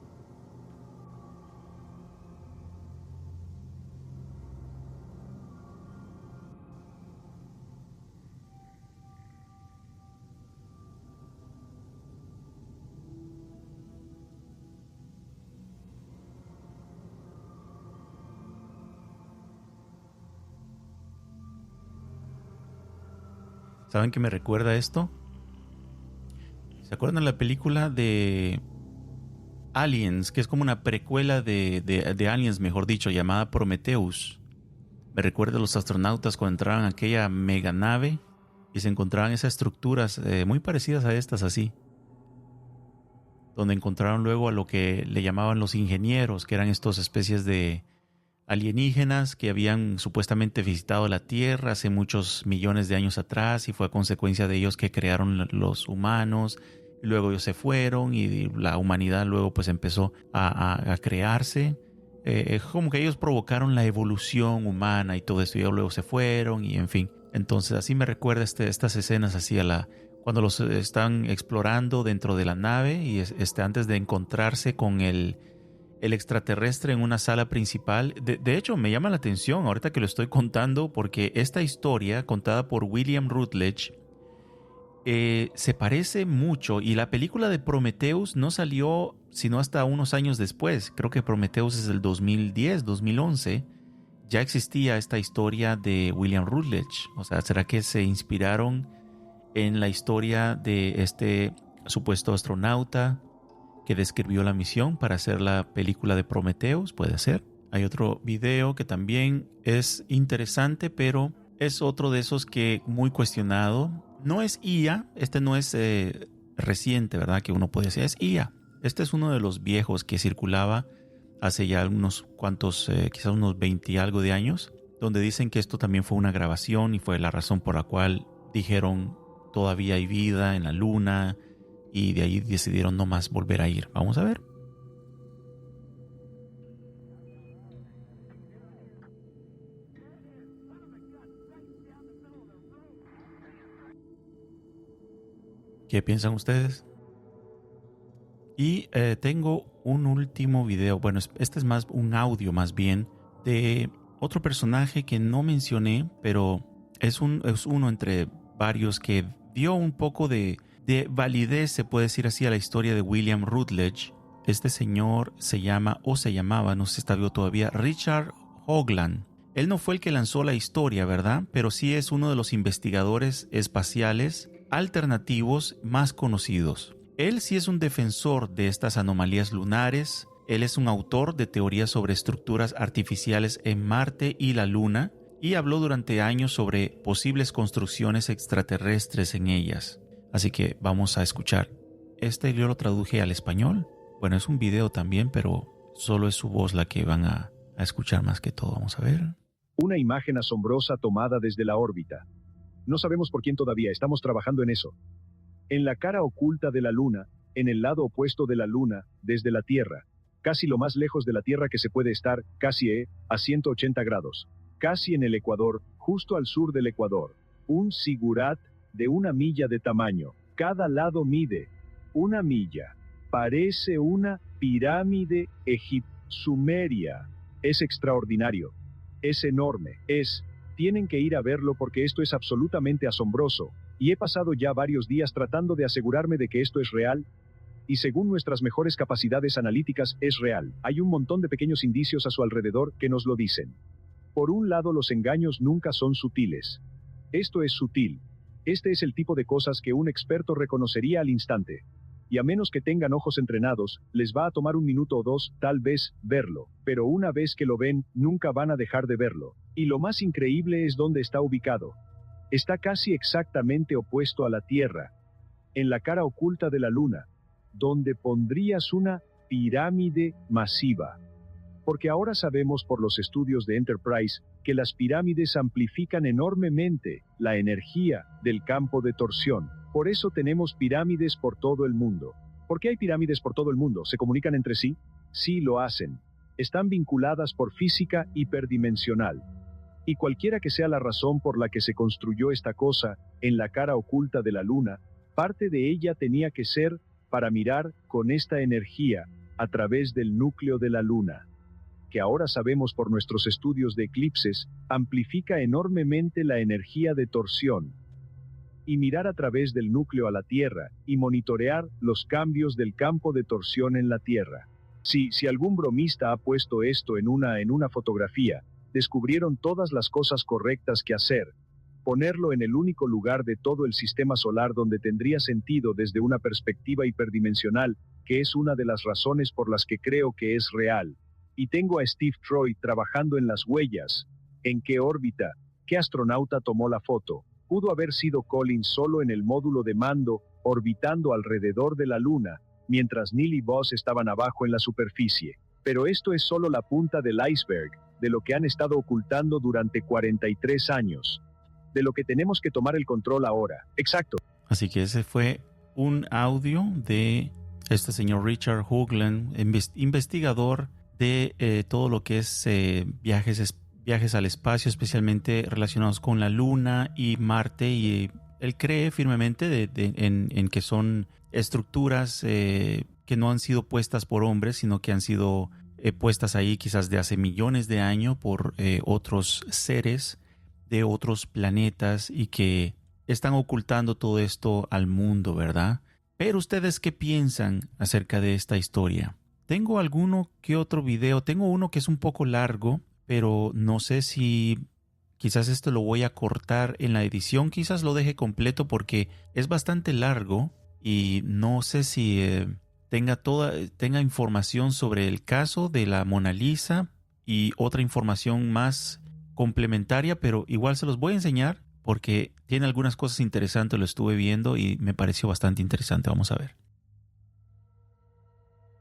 ¿Saben qué me recuerda esto? ¿Se acuerdan de la película de Aliens, que es como una precuela de Aliens, mejor dicho, llamada Prometheus? Me recuerda a los astronautas cuando entraban a aquella mega nave y se encontraban esas estructuras muy parecidas a estas así, donde encontraron luego a lo que le llamaban los ingenieros, que eran estas especies de alienígenas que habían supuestamente visitado la Tierra hace muchos millones de años atrás y fue a consecuencia de ellos que crearon los humanos. Luego ellos se fueron y la humanidad luego pues empezó a crearse. Como que ellos provocaron la evolución humana y todo esto. Y ellos luego se fueron y en fin. Entonces así me recuerda estas escenas así cuando los están explorando dentro de la nave y antes de encontrarse con el extraterrestre en una sala principal. De hecho, me llama la atención ahorita que lo estoy contando porque esta historia contada por William Rutledge se parece mucho y la película de Prometheus no salió sino hasta unos años después. Creo que Prometheus es del 2010, 2011. Ya existía esta historia de William Rutledge. O sea, ¿será que se inspiraron en la historia de este supuesto astronauta que describió la misión para hacer la película de Prometheus? Puede ser. Hay otro video que también es interesante, pero es otro de esos que muy cuestionado. No es IA, este no es reciente, ¿verdad? Que uno puede decir, es IA. Este es uno de los viejos que circulaba hace ya unos cuantos, quizás unos 20 y algo de años, donde dicen que esto también fue una grabación y fue la razón por la cual dijeron todavía hay vida en la luna, y de ahí decidieron no más volver a ir. Vamos a ver. ¿Qué piensan ustedes? Y tengo un último video. Bueno, este es más un audio más bien de otro personaje que no mencioné, pero es uno entre varios que dio un poco de validez, se puede decir así, a la historia de William Rutledge. Este señor se llamaba, no sé si está vivo todavía, Richard Hoagland. Él no fue el que lanzó la historia, ¿verdad? Pero sí es uno de los investigadores espaciales alternativos más conocidos. Él sí es un defensor de estas anomalías lunares. Él es un autor de teorías sobre estructuras artificiales en Marte y la Luna y habló durante años sobre posibles construcciones extraterrestres en ellas. Así que vamos a escuchar. Yo lo traduje al español. Bueno, es un video también, pero solo es su voz la que van a escuchar más que todo. Vamos a ver. Una imagen asombrosa tomada desde la órbita. No sabemos por quién todavía, estamos trabajando en eso. En la cara oculta de la Luna, en el lado opuesto de la Luna, desde la Tierra, casi lo más lejos de la Tierra que se puede estar, casi a 180 grados. Casi en el Ecuador, justo al sur del Ecuador. Un zigurat de 1 milla de tamaño. Cada lado mide 1 milla. Parece una pirámide egipcio-sumeria. Es extraordinario. Es enorme. Tienen que ir a verlo porque esto es absolutamente asombroso. Y he pasado ya varios días tratando de asegurarme de que esto es real. Y según nuestras mejores capacidades analíticas, es real. Hay un montón de pequeños indicios a su alrededor que nos lo dicen. Por un lado, los engaños nunca son sutiles. Esto es sutil. Este es el tipo de cosas que un experto reconocería al instante. Y a menos que tengan ojos entrenados, les va a tomar 1 minuto o 2, tal vez, verlo. Pero una vez que lo ven, nunca van a dejar de verlo. Y lo más increíble es dónde está ubicado. Está casi exactamente opuesto a la Tierra, en la cara oculta de la Luna, donde pondrías una pirámide masiva. Porque ahora sabemos por los estudios de Enterprise que las pirámides amplifican enormemente la energía del campo de torsión. Por eso tenemos pirámides por todo el mundo. ¿Por qué hay pirámides por todo el mundo? ¿Se comunican entre sí? Sí, lo hacen. Están vinculadas por física hiperdimensional. Y cualquiera que sea la razón por la que se construyó esta cosa en la cara oculta de la Luna, parte de ella tenía que ser para mirar con esta energía a través del núcleo de la Luna, que ahora sabemos por nuestros estudios de eclipses, amplifica enormemente la energía de torsión, y mirar a través del núcleo a la Tierra, y monitorear los cambios del campo de torsión en la Tierra. Si algún bromista ha puesto esto en una fotografía, descubrieron todas las cosas correctas que hacer. Ponerlo en el único lugar de todo el sistema solar donde tendría sentido desde una perspectiva hiperdimensional, que es una de las razones por las que creo que es real. Y tengo a Steve Troy trabajando en las huellas. ¿En qué órbita? ¿Qué astronauta tomó la foto? Pudo haber sido Collins solo en el módulo de mando, orbitando alrededor de la Luna, mientras Neil y Buzz estaban abajo en la superficie. Pero esto es solo la punta del iceberg, de lo que han estado ocultando durante 43 años. De lo que tenemos que tomar el control ahora. Exacto. Así que ese fue un audio de este señor Richard Hoagland, investigador de todo lo que es viajes al espacio, especialmente relacionados con la Luna y Marte, y él cree firmemente en que son estructuras que no han sido puestas por hombres, sino que han sido puestas ahí quizás de hace millones de años por otros seres de otros planetas y que están ocultando todo esto al mundo, ¿verdad? Pero ustedes, ¿qué piensan acerca de esta historia? Tengo alguno que otro video, tengo uno que es un poco largo, pero no sé si quizás esto lo voy a cortar en la edición, quizás lo deje completo porque es bastante largo y no sé si tenga información sobre el caso de la Mona Lisa y otra información más complementaria, pero igual se los voy a enseñar porque tiene algunas cosas interesantes, lo estuve viendo y me pareció bastante interesante. Vamos a ver.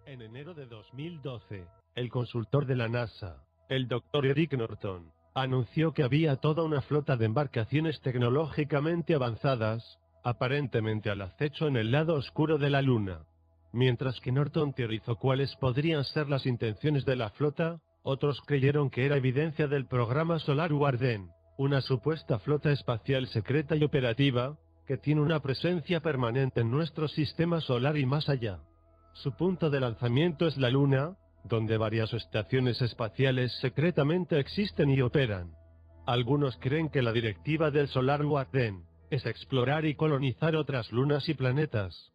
En enero de 2012, el consultor de la NASA, el Dr. Eric Norton, anunció que había toda una flota de embarcaciones tecnológicamente avanzadas, aparentemente al acecho en el lado oscuro de la Luna. Mientras que Norton teorizó cuáles podrían ser las intenciones de la flota, otros creyeron que era evidencia del programa Solar Warden, una supuesta flota espacial secreta y operativa, que tiene una presencia permanente en nuestro sistema solar y más allá. Su punto de lanzamiento es la Luna, donde varias estaciones espaciales secretamente existen y operan. Algunos creen que la directiva del Solar Warden es explorar y colonizar otras lunas y planetas.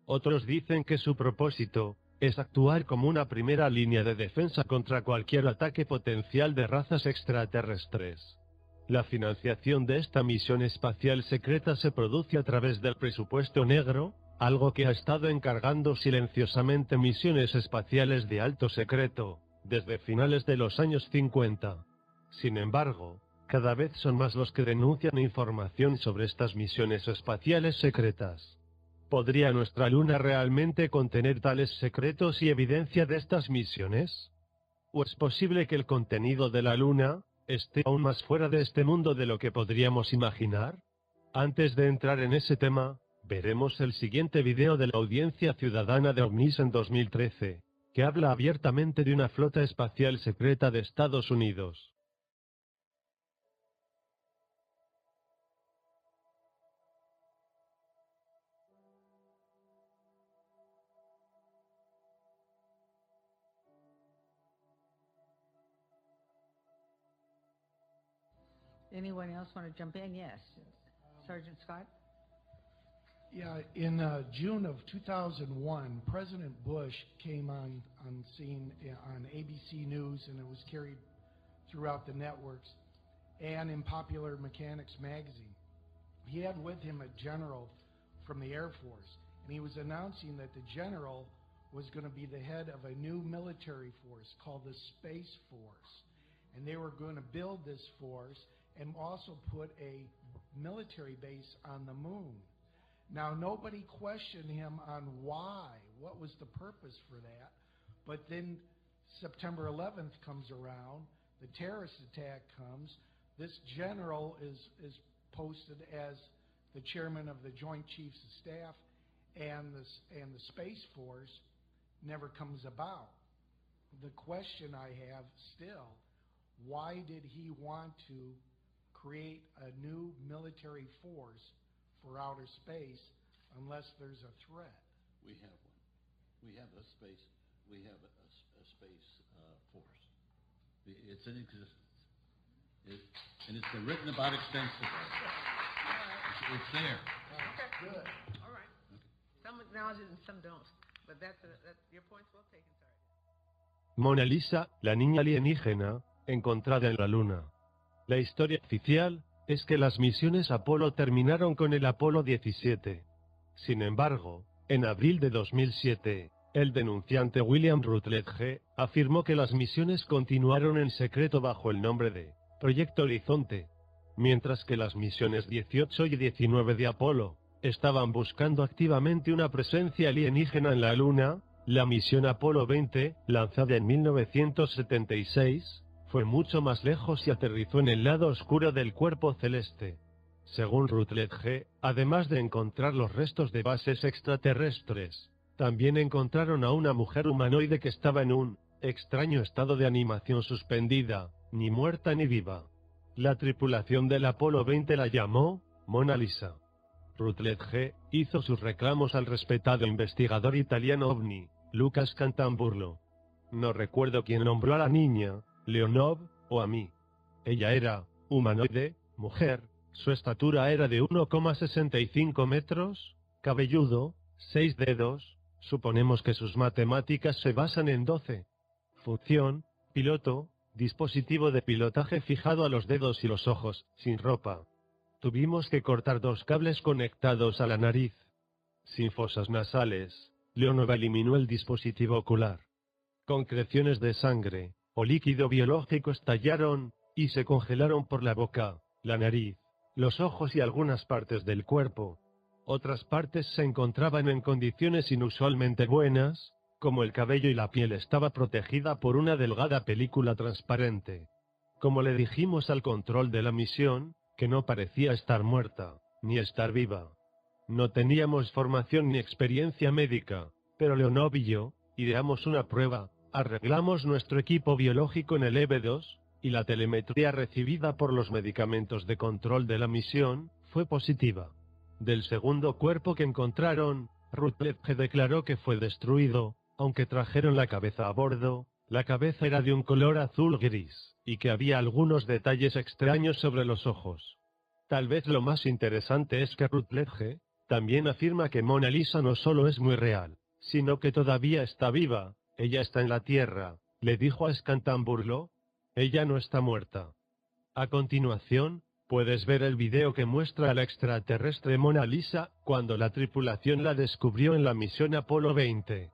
Otros dicen que su propósito es actuar como una primera línea de defensa contra cualquier ataque potencial de razas extraterrestres. La financiación de esta misión espacial secreta se produce a través del presupuesto negro, algo que ha estado encargando silenciosamente misiones espaciales de alto secreto desde finales de los años 50. Sin embargo, cada vez son más los que denuncian información sobre estas misiones espaciales secretas. ¿Podría nuestra Luna realmente contener tales secretos y evidencia de estas misiones? ¿O es posible que el contenido de la Luna esté aún más fuera de este mundo de lo que podríamos imaginar? Antes de entrar en ese tema, veremos el siguiente video de la Audiencia Ciudadana de OVNIs en 2013, que habla abiertamente de una flota espacial secreta de Estados Unidos. Anyone else want to jump in? Yes. Sergeant Scott? Yeah, in June of 2001, President Bush came on scene on ABC News, and it was carried throughout the networks and in Popular Mechanics magazine. He had with him a general from the Air Force, and he was announcing that the general was going to be the head of a new military force called the Space Force. And they were going to build this force and also put a military base on the moon. Now, nobody questioned him on why, what was the purpose for that. But then September 11th comes around, the terrorist attack comes, this general is posted as the chairman of the Joint Chiefs of Staff, and the Space Force never comes about. The question I have still, why did he want to create a new military force for outer space unless there's a threat? We have one. We have a space force. It's in existence. And it's been written about extensively. It's there. Okay. Good. All right. Some acknowledge it and some don't. But that's your point's well taken, Sergeant. Mona Lisa, la niña alienígena, encontrada en la Luna. La historia oficial es que las misiones Apolo terminaron con el Apolo 17. Sin embargo, en abril de 2007, el denunciante William Rutledge afirmó que las misiones continuaron en secreto bajo el nombre de Proyecto Horizonte, mientras que las misiones 18 y 19 de Apolo estaban buscando activamente una presencia alienígena en la Luna. La misión Apolo 20, lanzada en 1976, fue mucho más lejos y aterrizó en el lado oscuro del cuerpo celeste. Según Rutledge, además de encontrar los restos de bases extraterrestres, también encontraron a una mujer humanoide que estaba en un extraño estado de animación suspendida, ni muerta ni viva. La tripulación del Apolo 20 la llamó Mona Lisa. Rutledge hizo sus reclamos al respetado investigador italiano OVNI, Lucas Cantamburlo. No recuerdo quién nombró a la niña, Leonov o a mí. Ella era humanoide, mujer, su estatura era de 1,65 metros, cabelludo, 6 dedos, suponemos que sus matemáticas se basan en 12. Función, piloto, dispositivo de pilotaje fijado a los dedos y los ojos, sin ropa. Tuvimos que cortar 2 cables conectados a la nariz. Sin fosas nasales, Leonov eliminó el dispositivo ocular. Concreciones de sangre o líquido biológico estallaron y se congelaron por la boca, la nariz, los ojos y algunas partes del cuerpo. Otras partes se encontraban en condiciones inusualmente buenas, como el cabello y la piel estaba protegida por una delgada película transparente. Como le dijimos al control de la misión, que no parecía estar muerta, ni estar viva. No teníamos formación ni experiencia médica, pero Leonov y yo ideamos una prueba, arreglamos nuestro equipo biológico en el EB2, y la telemetría recibida por los medicamentos de control de la misión fue positiva. Del segundo cuerpo que encontraron, Rutledge declaró que fue destruido, aunque trajeron la cabeza a bordo. La cabeza era de un color azul-gris, y que había algunos detalles extraños sobre los ojos. Tal vez lo más interesante es que Rutledge también afirma que Mona Lisa no solo es muy real, sino que todavía está viva. Ella está en la Tierra, le dijo a Scantamburlo. Ella no está muerta. A continuación, puedes ver el video que muestra a la extraterrestre Mona Lisa cuando la tripulación la descubrió en la misión Apolo 20.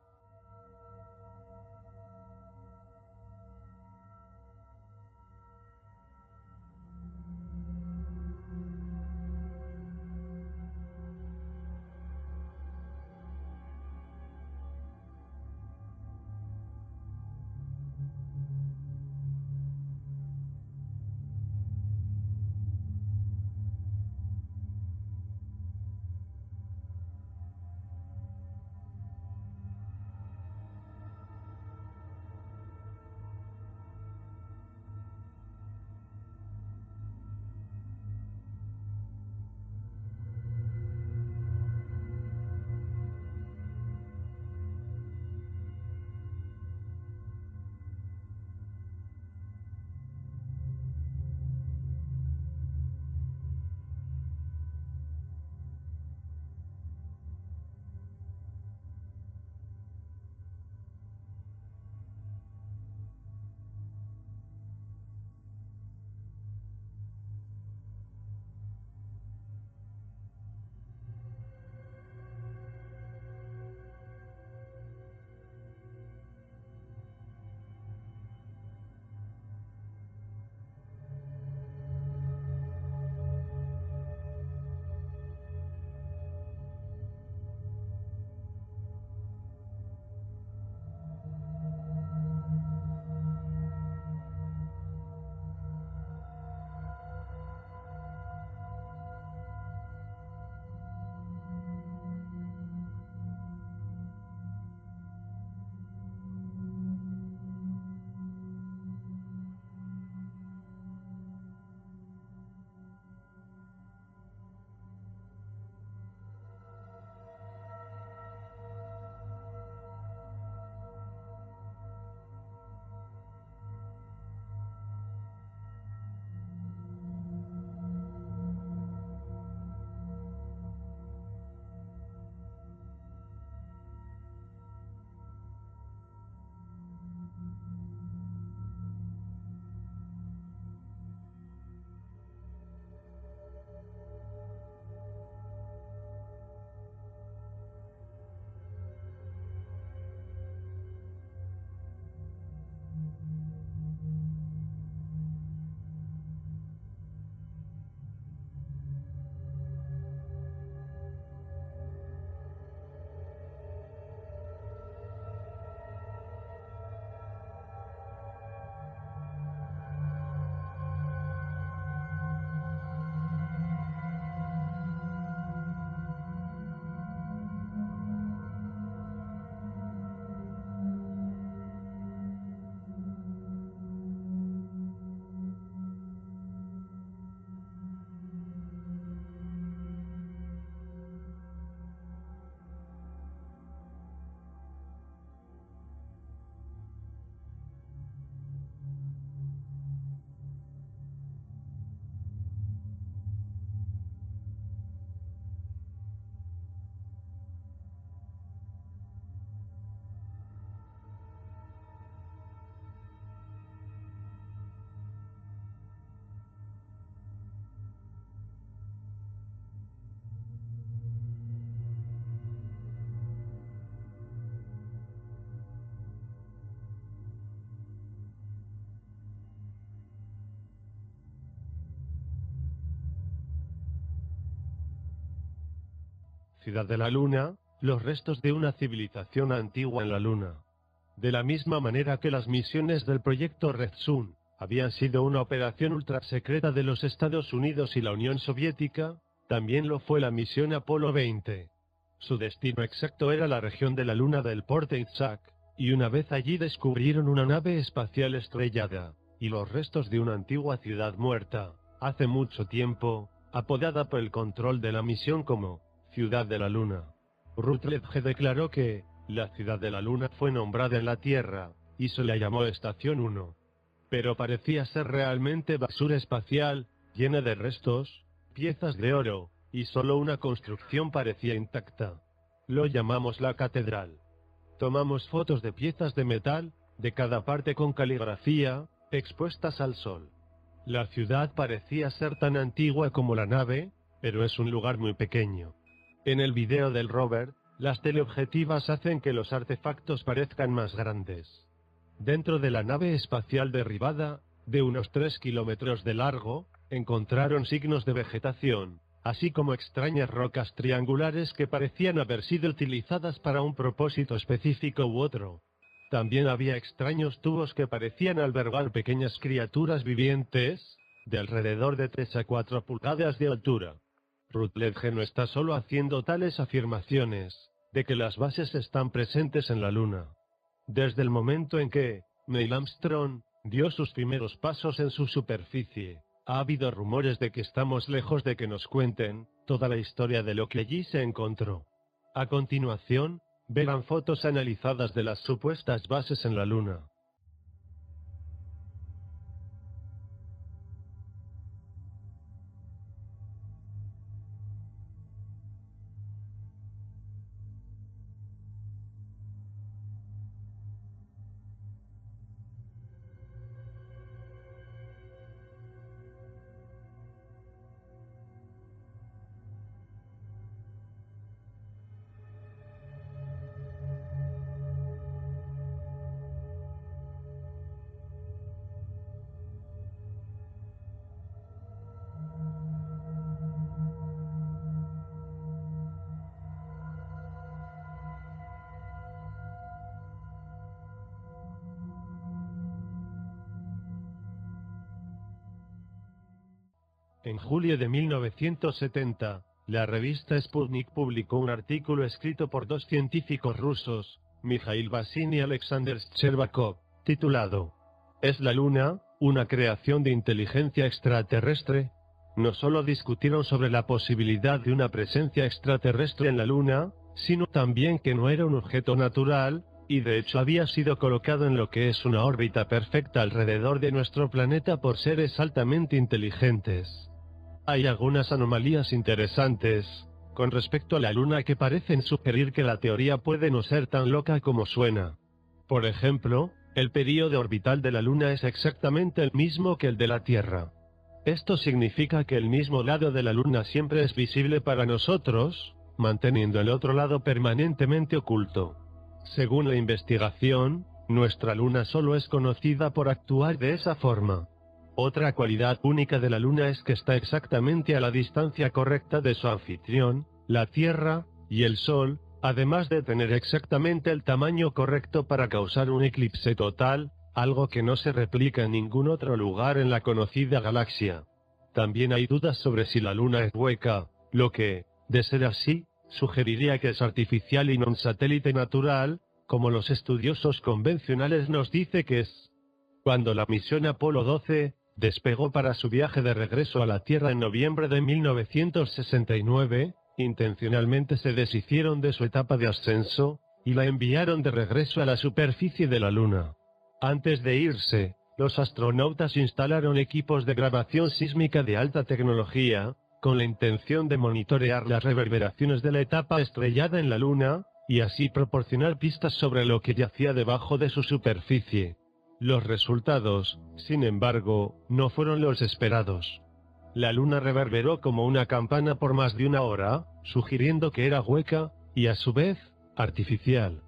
Ciudad de la Luna, los restos de una civilización antigua en la Luna. De la misma manera que las misiones del proyecto Red Sun habían sido una operación ultrasecreta de los Estados Unidos y la Unión Soviética, también lo fue la misión Apolo 20. Su destino exacto era la región de la Luna del Porte Isaac, y una vez allí descubrieron una nave espacial estrellada, y los restos de una antigua ciudad muerta, hace mucho tiempo, apodada por el control de la misión como Ciudad de la Luna. Rutledge declaró que la Ciudad de la Luna fue nombrada en la Tierra, y se la llamó Estación 1. Pero parecía ser realmente basura espacial, llena de restos, piezas de oro, y solo una construcción parecía intacta. Lo llamamos la catedral. Tomamos fotos de piezas de metal, de cada parte con caligrafía, expuestas al sol. La ciudad parecía ser tan antigua como la nave, pero es un lugar muy pequeño. En el video del rover, las teleobjetivas hacen que los artefactos parezcan más grandes. Dentro de la nave espacial derribada, de unos 3 kilómetros de largo, encontraron signos de vegetación, así como extrañas rocas triangulares que parecían haber sido utilizadas para un propósito específico u otro. También había extraños tubos que parecían albergar pequeñas criaturas vivientes, de alrededor de 3 a 4 pulgadas de altura. Rutledge no está solo haciendo tales afirmaciones, de que las bases están presentes en la Luna. Desde el momento en que Neil Armstrong dio sus primeros pasos en su superficie, ha habido rumores de que estamos lejos de que nos cuenten toda la historia de lo que allí se encontró. A continuación, verán fotos analizadas de las supuestas bases en la Luna. En julio de 1970, la revista Sputnik publicó un artículo escrito por 2 científicos rusos, Mikhail Basin y Alexander Shcherbakov, titulado ¿Es la Luna una creación de inteligencia extraterrestre? No solo discutieron sobre la posibilidad de una presencia extraterrestre en la Luna, sino también que no era un objeto natural, y de hecho había sido colocado en lo que es una órbita perfecta alrededor de nuestro planeta por seres altamente inteligentes. Hay algunas anomalías interesantes con respecto a la Luna que parecen sugerir que la teoría puede no ser tan loca como suena. Por ejemplo, el período orbital de la Luna es exactamente el mismo que el de la Tierra. Esto significa que el mismo lado de la Luna siempre es visible para nosotros, manteniendo el otro lado permanentemente oculto. Según la investigación, nuestra Luna solo es conocida por actuar de esa forma. Otra cualidad única de la Luna es que está exactamente a la distancia correcta de su anfitrión, la Tierra, y el Sol, además de tener exactamente el tamaño correcto para causar un eclipse total, algo que no se replica en ningún otro lugar en la conocida galaxia. También hay dudas sobre si la Luna es hueca, lo que, de ser así, sugeriría que es artificial y no un satélite natural, como los estudiosos convencionales nos dicen que es. Cuando la misión Apolo 12 despegó para su viaje de regreso a la Tierra en noviembre de 1969, intencionalmente se deshicieron de su etapa de ascenso, y la enviaron de regreso a la superficie de la Luna. Antes de irse, los astronautas instalaron equipos de grabación sísmica de alta tecnología, con la intención de monitorear las reverberaciones de la etapa estrellada en la Luna, y así proporcionar pistas sobre lo que yacía debajo de su superficie. Los resultados, sin embargo, no fueron los esperados. La Luna reverberó como una campana por más de 1 hora, sugiriendo que era hueca, y a su vez, artificial.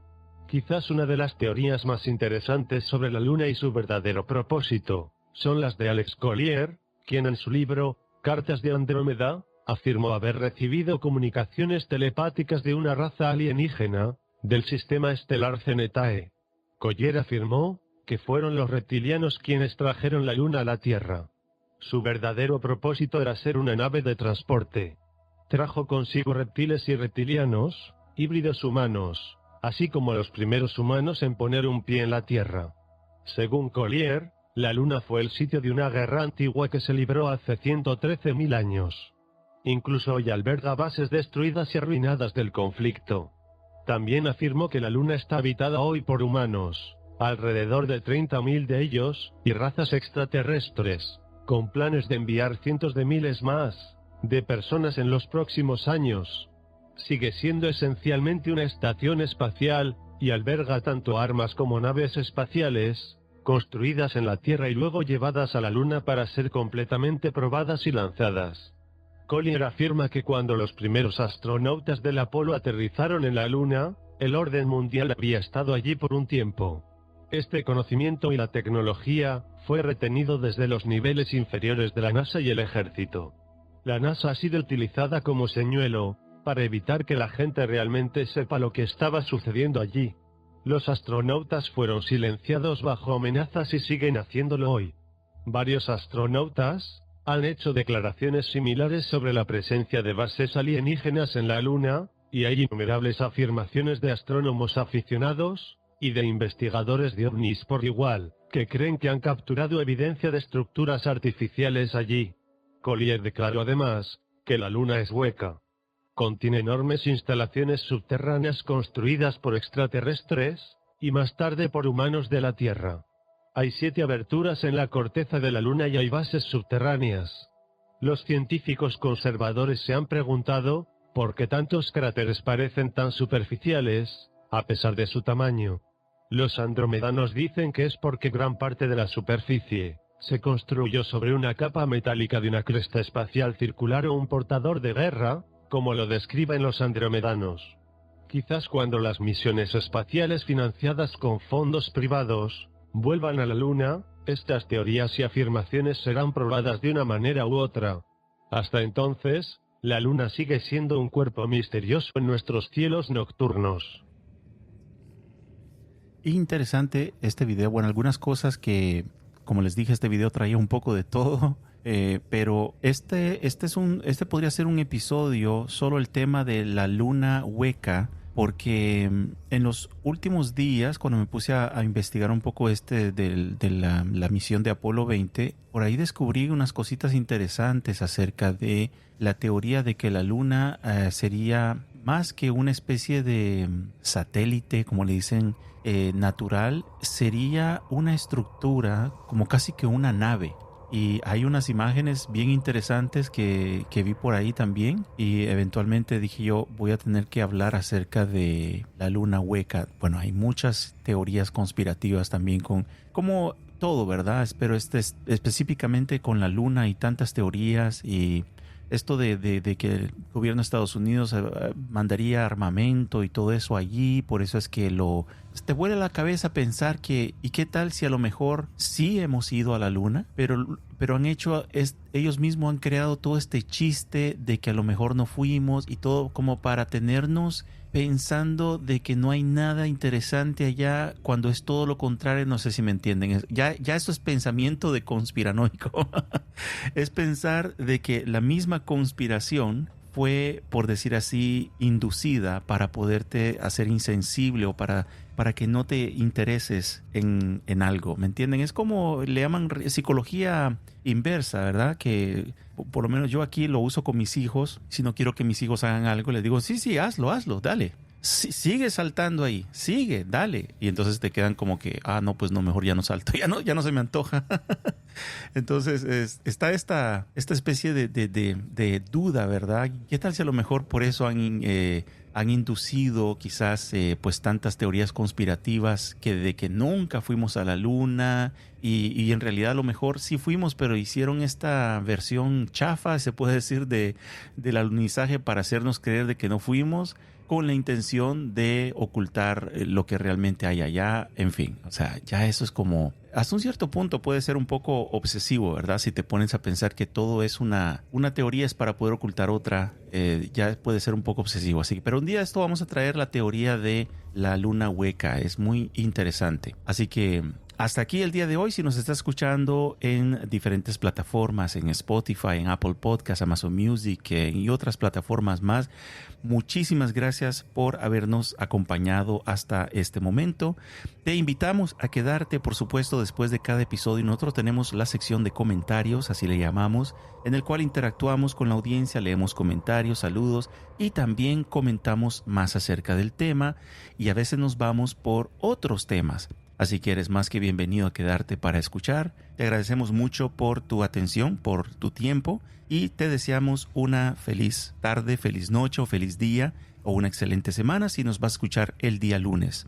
Quizás una de las teorías más interesantes sobre la Luna y su verdadero propósito, son las de Alex Collier, quien en su libro, Cartas de Andrómeda, afirmó haber recibido comunicaciones telepáticas de una raza alienígena del sistema estelar Cenetae. Collier afirmó que fueron los reptilianos quienes trajeron la Luna a la Tierra. Su verdadero propósito era ser una nave de transporte. Trajo consigo reptiles y reptilianos, híbridos humanos, así como los primeros humanos en poner un pie en la Tierra. Según Collier, la Luna fue el sitio de una guerra antigua que se libró hace 113.000 años. Incluso hoy alberga bases destruidas y arruinadas del conflicto. También afirmó que la Luna está habitada hoy por humanos, alrededor de 30.000 de ellos, y razas extraterrestres, con planes de enviar cientos de miles más de personas en los próximos años. Sigue siendo esencialmente una estación espacial, y alberga tanto armas como naves espaciales, construidas en la Tierra y luego llevadas a la Luna para ser completamente probadas y lanzadas. Collier afirma que cuando los primeros astronautas del Apolo aterrizaron en la Luna, el orden mundial había estado allí por un tiempo. Este conocimiento y la tecnología fue retenido desde los niveles inferiores de la NASA y el ejército. La NASA ha sido utilizada como señuelo para evitar que la gente realmente sepa lo que estaba sucediendo allí. Los astronautas fueron silenciados bajo amenazas y siguen haciéndolo hoy. Varios astronautas han hecho declaraciones similares sobre la presencia de bases alienígenas en la Luna, y hay innumerables afirmaciones de astrónomos aficionados y de investigadores de ovnis por igual, que creen que han capturado evidencia de estructuras artificiales allí. Collier declaró además que la Luna es hueca. Contiene enormes instalaciones subterráneas construidas por extraterrestres, y más tarde por humanos de la Tierra. Hay 7 aberturas en la corteza de la Luna y hay bases subterráneas. Los científicos conservadores se han preguntado por qué tantos cráteres parecen tan superficiales, a pesar de su tamaño. Los andromedanos dicen que es porque gran parte de la superficie se construyó sobre una capa metálica de una cresta espacial circular o un portador de guerra, como lo describen los andromedanos. Quizás cuando las misiones espaciales financiadas con fondos privados vuelvan a la Luna, estas teorías y afirmaciones serán probadas de una manera u otra. Hasta entonces, la Luna sigue siendo un cuerpo misterioso en nuestros cielos nocturnos. Interesante este video. Bueno, algunas cosas que, como les dije, este video traía un poco de todo. Pero este podría ser un episodio, solo el tema de la Luna hueca, porque en los últimos días, cuando me puse a investigar un poco de la misión de Apolo 20, por ahí descubrí unas cositas interesantes acerca de la teoría de que la Luna sería más que una especie de satélite, como le dicen, natural, sería una estructura como casi que una nave. Y hay unas imágenes bien interesantes que vi por ahí también, y eventualmente dije yo voy a tener que hablar acerca de la Luna hueca. Bueno, hay muchas teorías conspirativas también, como todo, ¿verdad? Pero específicamente con la Luna hay tantas teorías, y esto de que el gobierno de Estados Unidos mandaría armamento y todo eso allí, por eso es que te vuela la cabeza pensar que, ¿y qué tal si a lo mejor sí hemos ido a la Luna? Pero ellos mismos han creado todo este chiste de que a lo mejor no fuimos, y todo como para tenernos pensando de que no hay nada interesante allá, cuando es todo lo contrario. No sé si me entienden. Ya eso es pensamiento de conspiranoico. Es pensar de que la misma conspiración fue, por decir así, inducida para poderte hacer insensible, o para que no te intereses en algo, ¿me entienden? Es como le llaman psicología inversa, ¿verdad? Que por lo menos yo aquí lo uso con mis hijos. Si no quiero que mis hijos hagan algo, les digo, sí, hazlo, dale. Sigue saltando ahí, sigue, dale. Y entonces te quedan como que, no, pues no, mejor ya no salto, ya no se me antoja. Entonces está esta especie de duda, ¿verdad? ¿Qué tal si a lo mejor por eso han inducido quizás pues tantas teorías conspirativas de que nunca fuimos a la Luna, y en realidad a lo mejor sí fuimos, pero hicieron esta versión chafa, se puede decir, del alunizaje para hacernos creer de que no fuimos? con la intención de ocultar lo que realmente hay allá. En fin, o sea, ya eso es como, hasta un cierto punto puede ser un poco obsesivo, ¿verdad? Si te pones a pensar que todo es una teoría es para poder ocultar otra, ya puede ser un poco obsesivo. Así que, pero un día esto vamos a traer la teoría de la luna hueca, es muy interesante. Así que hasta aquí el día de hoy. Si nos está escuchando en diferentes plataformas, en Spotify, en Apple Podcasts, Amazon Music y otras plataformas más, muchísimas gracias por habernos acompañado hasta este momento. Te invitamos a quedarte, por supuesto, después de cada episodio. Nosotros tenemos la sección de comentarios, así le llamamos, en el cual interactuamos con la audiencia, leemos comentarios, saludos y también comentamos más acerca del tema y a veces nos vamos por otros temas. Así que eres más que bienvenido a quedarte para escuchar. Te agradecemos mucho por tu atención, por tu tiempo y te deseamos una feliz tarde, feliz noche o feliz día o una excelente semana si nos vas a escuchar el día lunes.